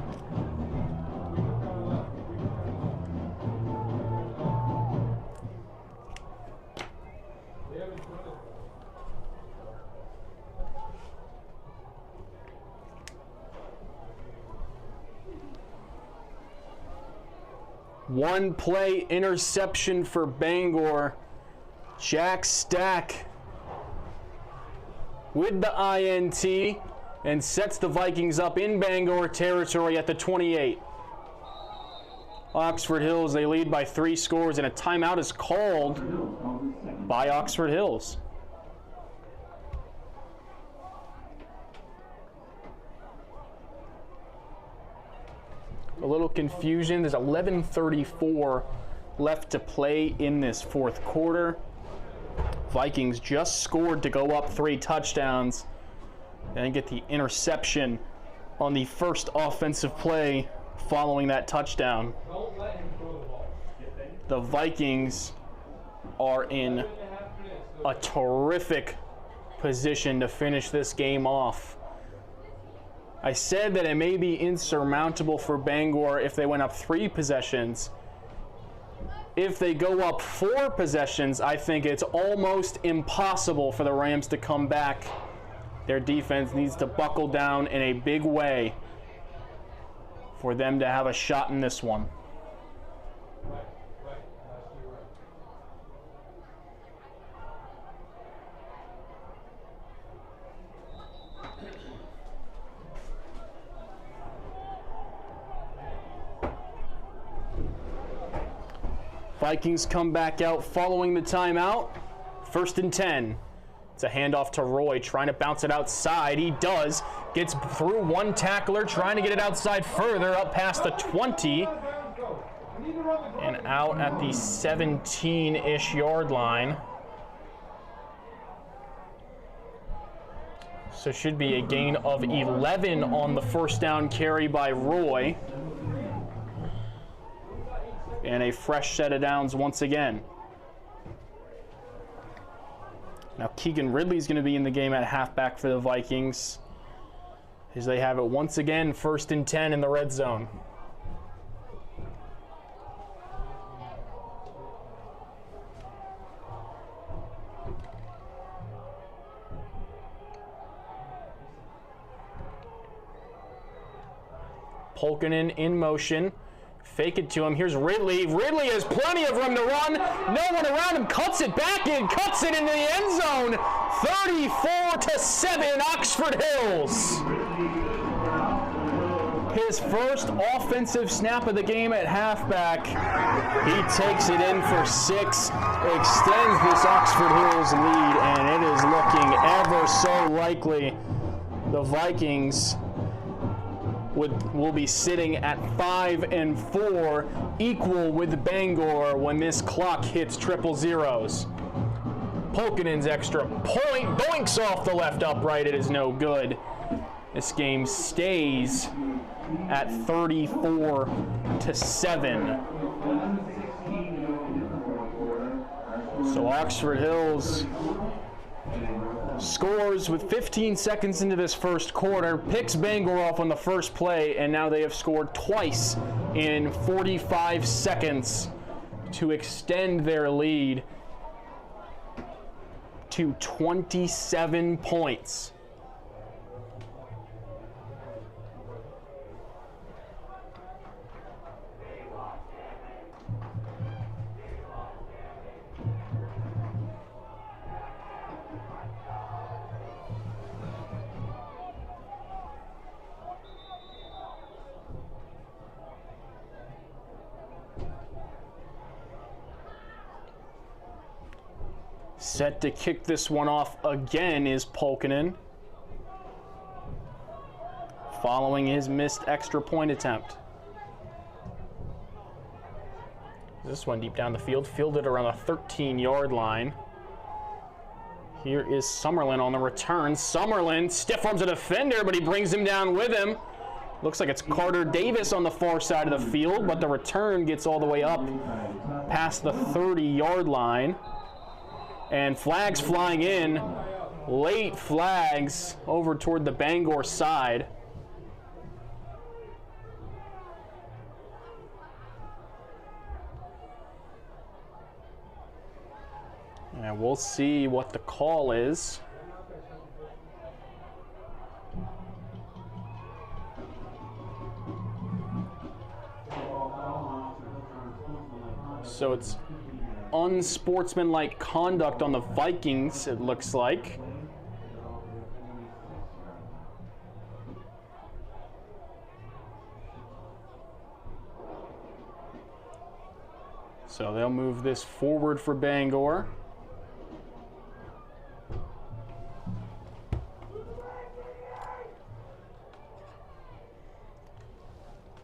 One play interception for Bangor. Jack Stack with the INT and sets the Vikings up in Bangor territory at the 28. Oxford Hills, they lead by 3 scores, and a timeout is called by Oxford Hills. A little confusion. There's 11:34 left to play in this 4th quarter. Vikings just scored to go up 3 touchdowns and get the interception on the first offensive play following that touchdown. The Vikings are in a terrific position to finish this game off. I said that it may be insurmountable for Bangor if they went up 3 possessions. If they go up 4 possessions, I think it's almost impossible for the Rams to come back. Their defense needs to buckle down in a big way for them to have a shot in this one. Vikings come back out following the timeout. 1st and 10. It's a handoff to Roy, trying to bounce it outside. He does. Gets through one tackler, trying to get it outside further, up past the 20. And out at the 17-ish yard line. So should be a gain of 11 on the first down carry by Roy. And a fresh set of downs once again. Now Keegan Ridley's going to be in the game at halfback for the Vikings, as they have it once again 1st and 10 in the red zone. Polkinen in motion. Fake it to him. Here's Ridley. Ridley has plenty of room to run. No one around him. Cuts it back in. Cuts it into the end zone. 34-7, Oxford Hills. His first offensive snap of the game at halfback. He takes it in for 6. Extends this Oxford Hills lead, and it is looking ever so likely the Vikings will be sitting at 5-4, equal with Bangor when this clock hits triple zeros. Polkinen's extra point boinks off the left upright. It is no good. This game stays at 34-7. So Oxford Hills scores with 15 seconds into this first quarter, picks Bangor off on the first play, and now they have scored twice in 45 seconds to extend their lead to 27 points. Set to kick this one off again is Polkinen, following his missed extra point attempt. This one deep down the field, fielded around the 13-yard line. Here is Summerlin on the return. Summerlin stiff arms a defender, but he brings him down with him. Looks like it's Carter Davis on the far side of the field, but the return gets all the way up past the 30-yard line. And flags flying in, late flags over toward the Bangor side. And we'll see what the call is. So it's unsportsmanlike conduct on the Vikings, it looks like. So they'll move this forward for Bangor.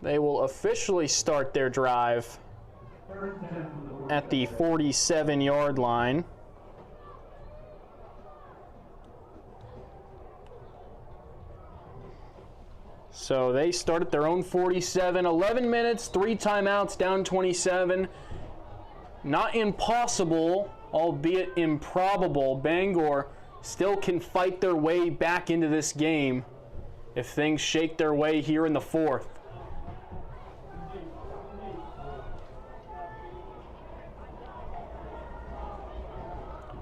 They will officially start their drive at the 47-yard line. So they start at their own 47, 11 minutes, 3 timeouts, down 27. Not impossible, albeit improbable. Bangor still can fight their way back into this game if things shake their way here in the fourth.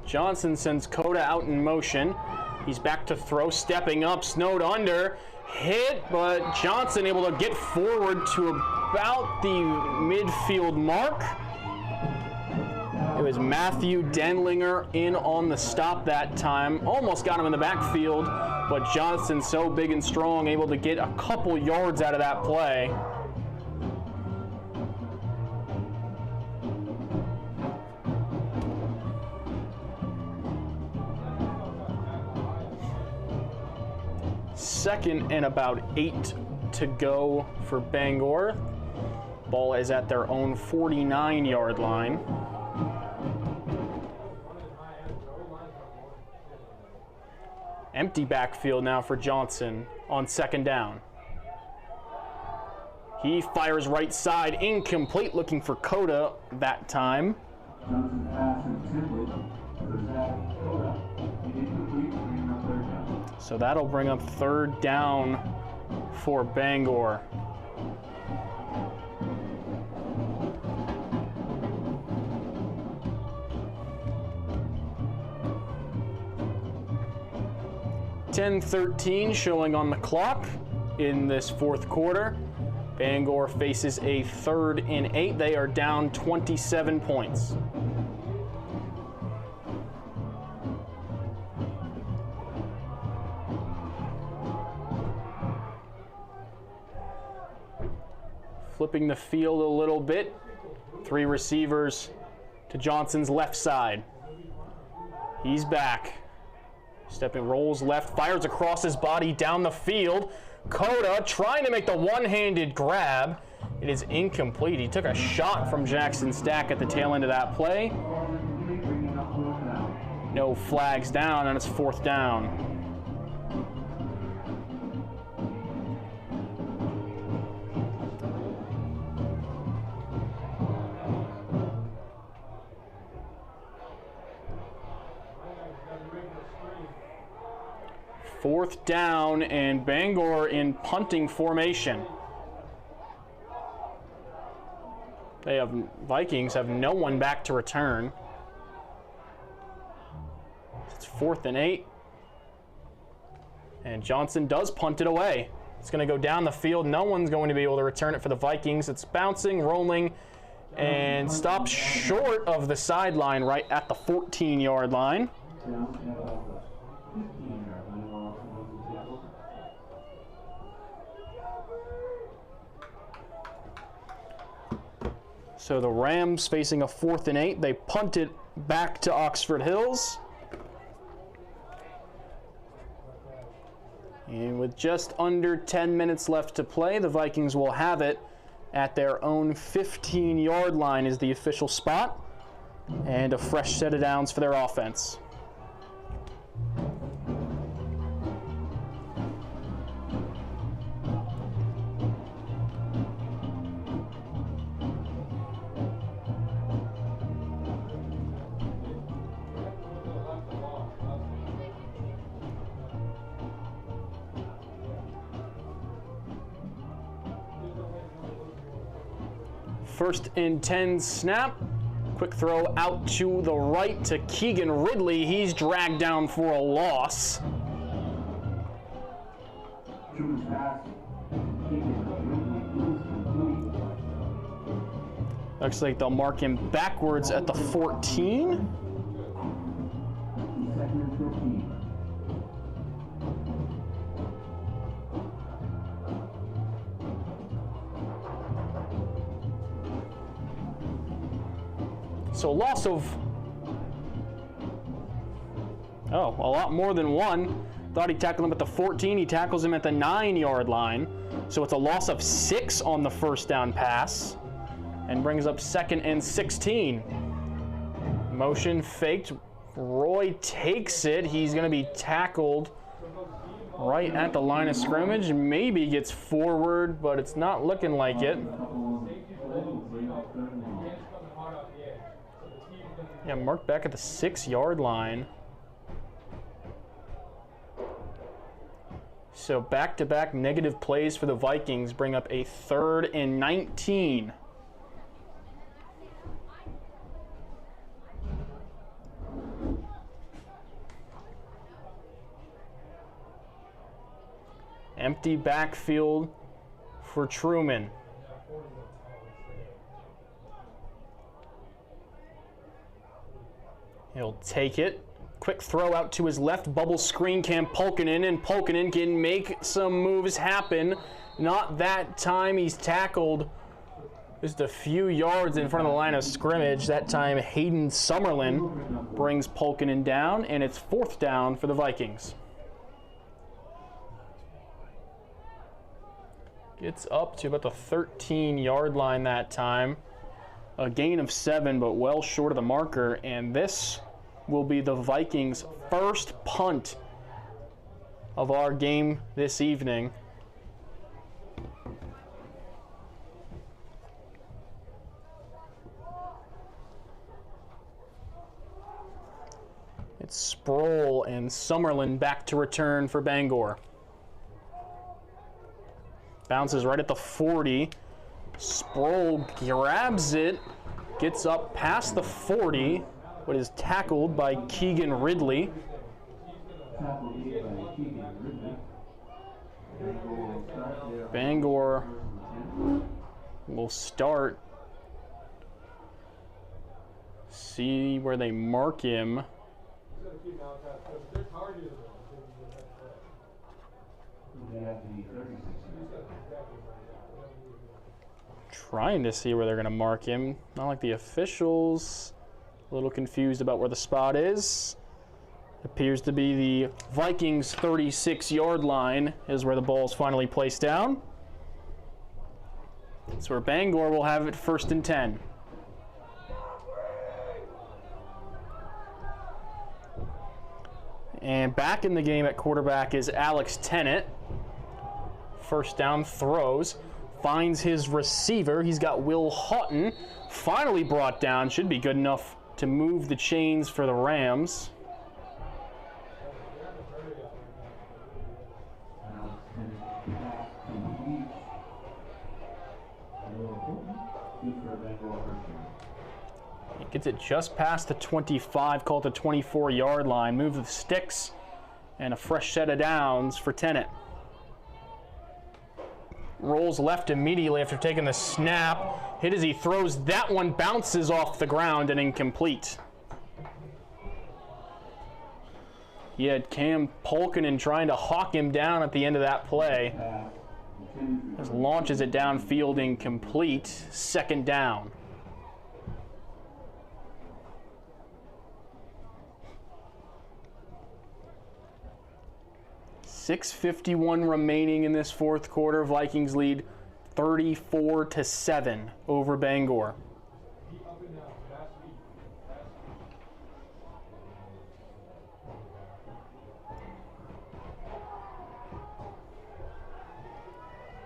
Johnson sends Coda out in motion. He's back to throw, stepping up, snowed under, hit, but Johnson able to get forward to about the midfield mark. It was Matthew Denlinger in on the stop that time. Almost got him in the backfield, but Johnson, so big and strong, able to get a couple yards out of that play. 2nd and about 8 to go for Bangor. Ball is at their own 49-yard line. Empty backfield now for Johnson on 2nd down. He fires right side, incomplete, looking for Coda that time. Johnson pass intended for Zach Coda. Incomplete, bringing up 3rd down. So that'll bring up 3rd down for Bangor. .10:13 showing on the clock in this 4th quarter. Bangor faces a 3rd and 8. They are down 27 points. Flipping the field a little bit. 3 receivers to Johnson's left side. He's back. Stepping, rolls left, fires across his body down the field. Coda trying to make the one-handed grab. It is incomplete. He took a shot from Jackson Stack at the tail end of that play. No flags down, and it's 4th down. Fourth down, and Bangor in punting formation. Vikings have no one back to return. It's 4th and 8. And Johnson does punt it away. It's going to go down the field. No one's going to be able to return it for the Vikings. It's bouncing, rolling, and stops short of the sideline right at the 14-yard line. So the Rams facing a 4th and 8. They punt it back to Oxford Hills. And with just under 10 minutes left to play, the Vikings will have it at their own 15-yard line is the official spot. And a fresh set of downs for their offense. First and 10 snap. Quick throw out to the right to Keegan Ridley. He's dragged down for a loss. Looks like they'll mark him backwards at the 14. So loss of, a lot more than 1. Thought he tackled him at the 14. He tackles him at the 9-yard line. So it's a loss of 6 on the first down pass and brings up 2nd and 16. Motion faked. Roy takes it. He's going to be tackled right at the line of scrimmage. Maybe gets forward, but it's not looking like it. Yeah, marked back at the 6-yard line. So back-to-back negative plays for the Vikings bring up a 3rd and 19. Empty backfield for Truman. He'll take it. Quick throw out to his left, bubble screen cam Pulkinen, and Pulkinen can make some moves happen. Not that time. He's tackled just a few yards in front of the line of scrimmage. That time Hayden Summerlin brings Pulkinen down, and it's 4th down for the Vikings. Gets up to about the 13-yard line that time. A gain of 7, but well short of the marker. And this will be the Vikings' first punt of our game this evening. It's Sproul and Summerlin back to return for Bangor. Bounces right at the 40. Sproul grabs it, gets up past the 40, but is tackled by Keegan Ridley. Bangor will start. See where they mark him. Trying to see where they're going to mark him. Not like the officials. A little confused about where the spot is. Appears to be the Vikings' 36-yard line is where the ball is finally placed down. That's where Bangor will have it 1st and 10. And back in the game at quarterback is Alex Tennant. First down throws. Finds his receiver. He's got Will Houghton. Finally brought down. Should be good enough to move the chains for the Rams. He gets it just past the 25, called the 24-yard line. Move the sticks and a fresh set of downs for Tennant. Rolls left immediately after taking the snap. Hit as he throws. That one bounces off the ground and incomplete. He had Cam Polkinen trying to hawk him down at the end of that play. Just launches it downfield incomplete. 2nd down. .6:51 remaining in this 4th quarter. Vikings lead 34-7 over Bangor.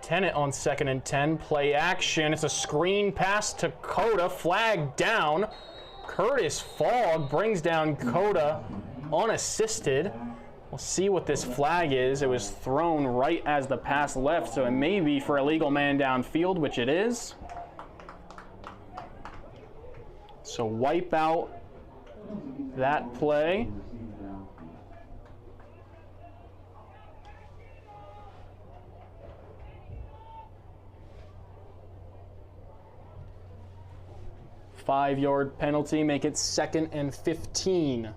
Tennant on 2nd and 10. Play action. It's a screen pass to Coda. Flag down. Curtis Fogg brings down Coda unassisted. We'll see what this flag is. It was thrown right as the pass left, so it may be for a illegal man downfield, which it is. So wipe out that play. Five-yard penalty, make it 2nd and 15.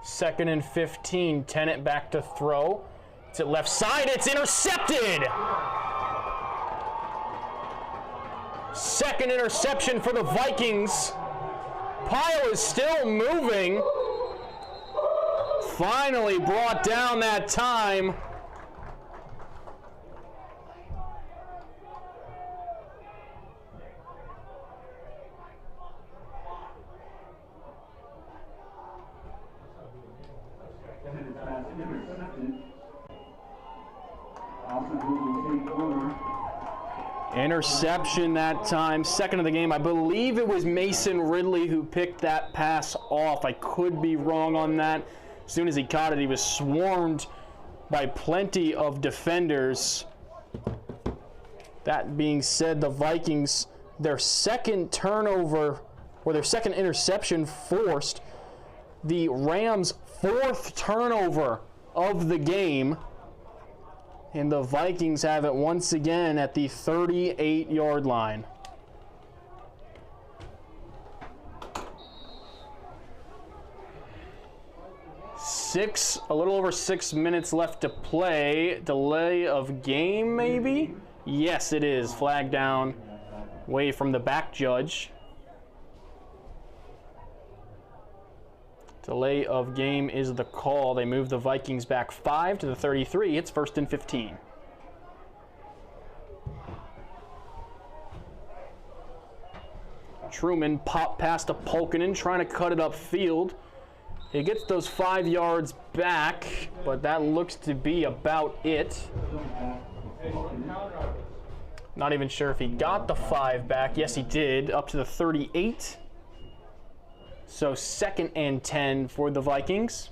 Second and 15. Tennant back to throw. It's at left side. It's intercepted. Second interception for the Vikings. Pile is still moving. Finally brought down that time. Interception that time. Second of the game. I believe it was Mason Ridley who picked that pass off. I could be wrong on that. As soon as he caught it, he was swarmed by plenty of defenders. That being said, the Vikings, their second turnover, or their second interception forced. The Rams' 4th turnover of the game. And the Vikings have it once again at the 38-yard line. A little over 6 minutes left to play. Delay of game, maybe? Yes, it is. Flag down, away from the back judge. Delay of game is the call. They move the Vikings back 5 to the 33. It's 1st and 15. Truman pop past to Polkinen, trying to cut it upfield. He gets those 5 yards back, but that looks to be about it. Not even sure if he got the 5 back. Yes, he did, up to the 38. So 2nd and 10 for the Vikings.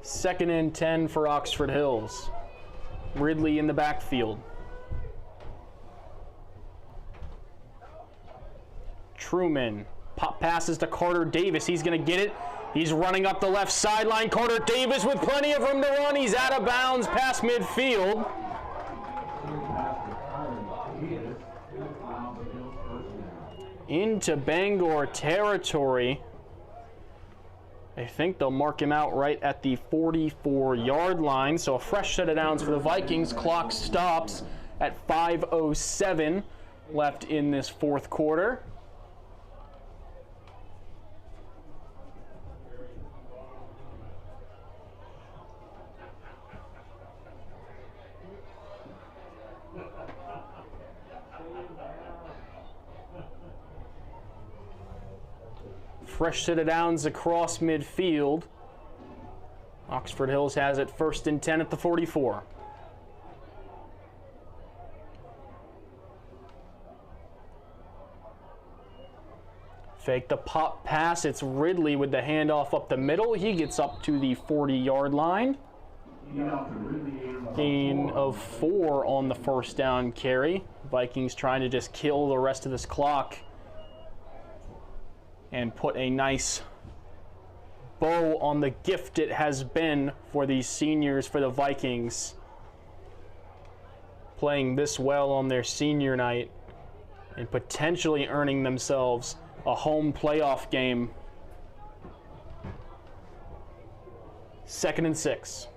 Second and 10 for Oxford Hills. Ridley in the backfield. Truman. Pop passes to Carter Davis. He's going to get it. He's running up the left sideline. Carter Davis with plenty of room to run. He's out of bounds past midfield. Into Bangor territory. I think they'll mark him out right at the 44-yard line. So a fresh set of downs for the Vikings. Clock stops at 5:07 left in this 4th quarter. Fresh set of downs across midfield. Oxford Hills has it 1st and 10 at the 44. Fake the pop pass. It's Ridley with the handoff up the middle. He gets up to the 40-yard line. Gain of 4 on the 1st down carry. Vikings trying to just kill the rest of this clock and put a nice bow on the gift it has been for these seniors for the Vikings. Playing this well on their senior night and potentially earning themselves a home playoff game. 2nd and 6.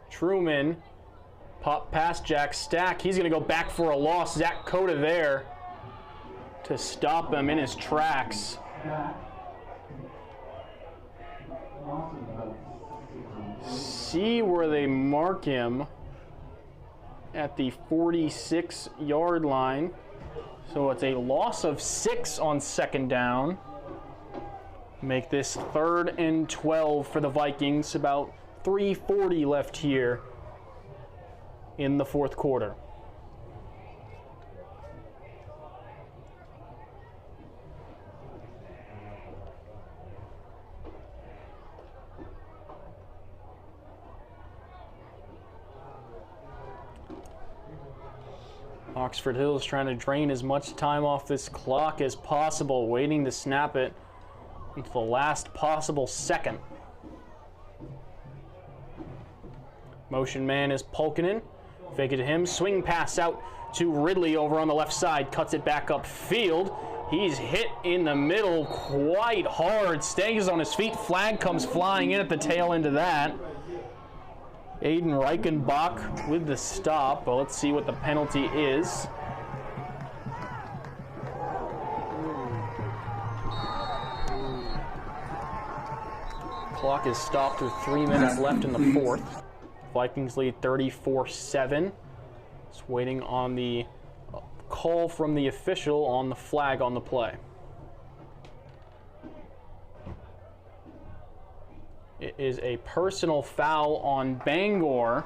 Truman, pop past Jack Stack. He's going to go back for a loss. Zach Cota there to stop him in his tracks. See where they mark him at the 46-yard line. So it's a loss of 6 on 2nd down. Make this 3rd and 12 for the Vikings. About 3:40 left here in the 4th quarter. Oxford Hills trying to drain as much time off this clock as possible, waiting to snap it until the last possible second. Motion man is Polkinen. Fake it to him. Swing pass out to Ridley over on the left side. Cuts it back upfield. He's hit in the middle quite hard. Stays on his feet. Flag comes flying in at the tail end of that. Aiden Reichenbach with the stop. But let's see what the penalty is. Clock is stopped with 3 minutes left in the 4th. Vikings lead 34-7. Just waiting on the call from the official on the flag on the play. It is a personal foul on Bangor.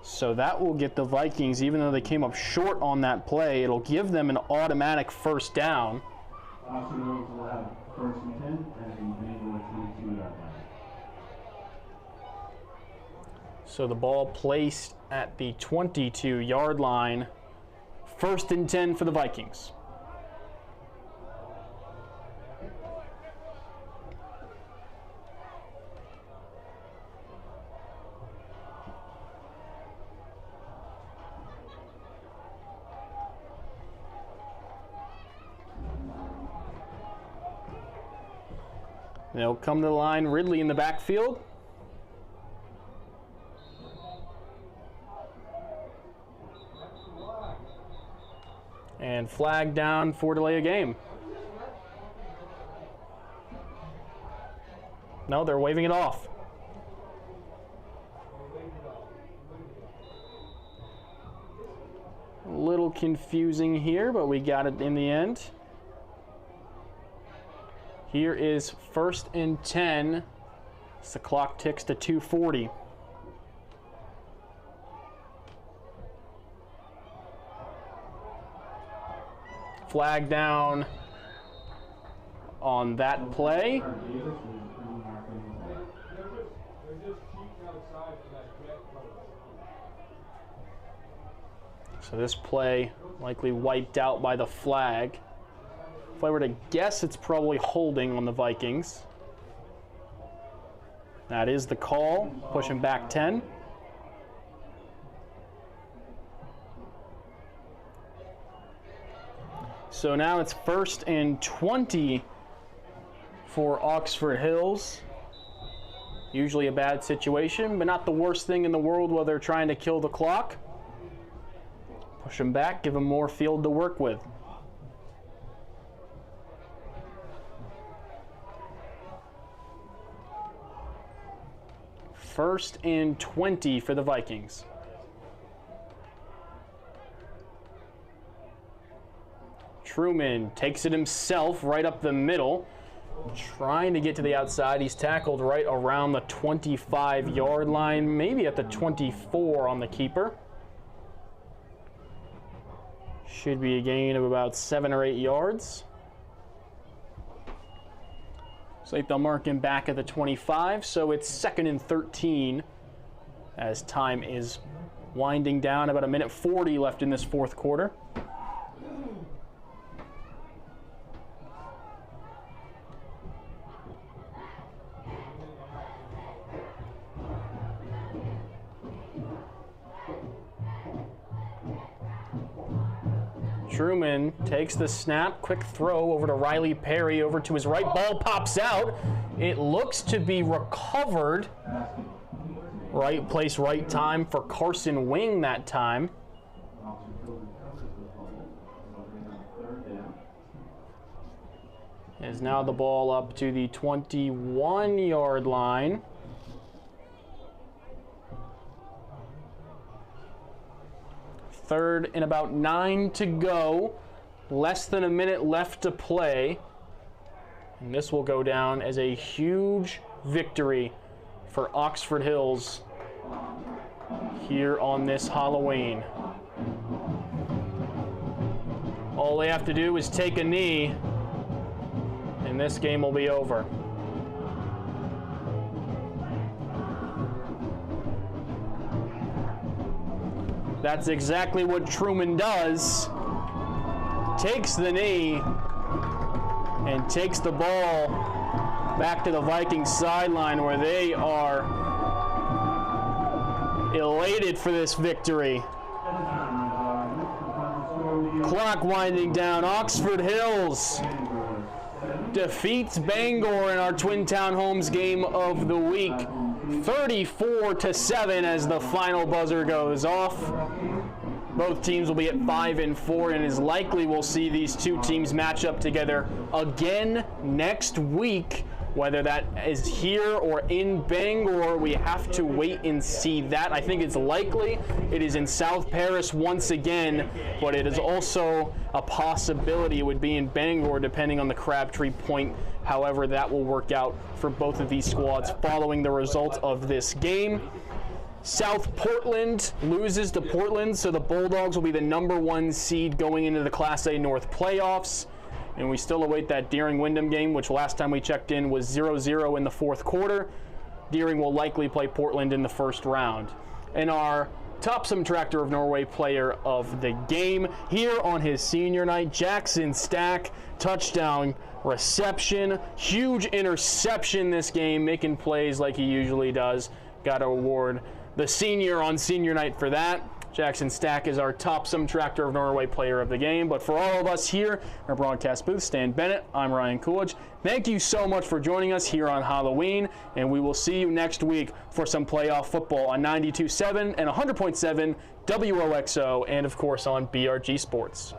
So that will get the Vikings, even though they came up short on that play, it'll give them an automatic first down. Oxford Hills will have first and 10 at the Bangor 22-yard line. So the ball placed at the 22-yard line. First and 10 for the Vikings. They'll come to the line. Ridley in the backfield. And flag down for delay of game. No, they're waving it off. A little confusing here, but we got it in the end. Here is first and 10 as the clock ticks to 2:40. Flag down on that play. They're just cheating outside for that jet coach. So this play likely wiped out by the flag. If I were to guess, it's probably holding on the Vikings. That is the call, pushing back 10. So now it's first and 20 for Oxford Hills. Usually a bad situation, but not the worst thing in the world while they're trying to kill the clock. Push them back, give them more field to work with. First and 20 for the Vikings. Truman takes it himself right up the middle, trying to get to the outside. He's tackled right around the 25-yard line, maybe at the 24 on the keeper. Should be a gain of about 7 or 8 yards. Looks like they'll mark him back at the 25, so it's second and 13 as time is winding down. About 1:40 left in this fourth quarter. Truman takes the snap, quick throw over to Riley Perry, over to his right, ball pops out. It looks to be recovered. Right place, right time for Carson Wing that time. Is now the ball up to the 21-yard line. Third and about 9 to go. Less than a minute left to play. And this will go down as a huge victory for Oxford Hills here on this Halloween. All they have to do is take a knee, and this game will be over. That's exactly what Truman does. Takes the knee and takes the ball back to the Vikings sideline where they are elated for this victory. Clock winding down. Oxford Hills defeats Bangor in our Twin Town Homes game of the week. 34-7 as the final buzzer goes off. Both teams will be at 5-4, and it is likely we'll see these two teams match up together again next week Whether that is here or in Bangor, we have to wait and see that. I think it's likely it is in South Paris once again, but it is also a possibility it would be in Bangor depending on the Crabtree point. However, that will work out for both of these squads following the result of this game. South Portland loses to Portland, so the Bulldogs will be the #1 seed going into the Class A North playoffs. And we still await that Deering-Wyndham game, which last time we checked in was 0-0 in the fourth quarter. Deering will likely play Portland in the first round. And our top subtractor of Norway player of the game here on his senior night, Jackson Stack, touchdown reception, huge interception this game, making plays like he usually does. Got to award the senior on senior night for that. Jackson Stack is our top subtractor of Norway player of the game. But for all of us here in our broadcast booth, Stan Bennett, I'm Ryan Coolidge. Thank you so much for joining us here on Halloween, and we will see you next week for some playoff football on 92.7 and 100.7 WOXO, and of course on BRG Sports.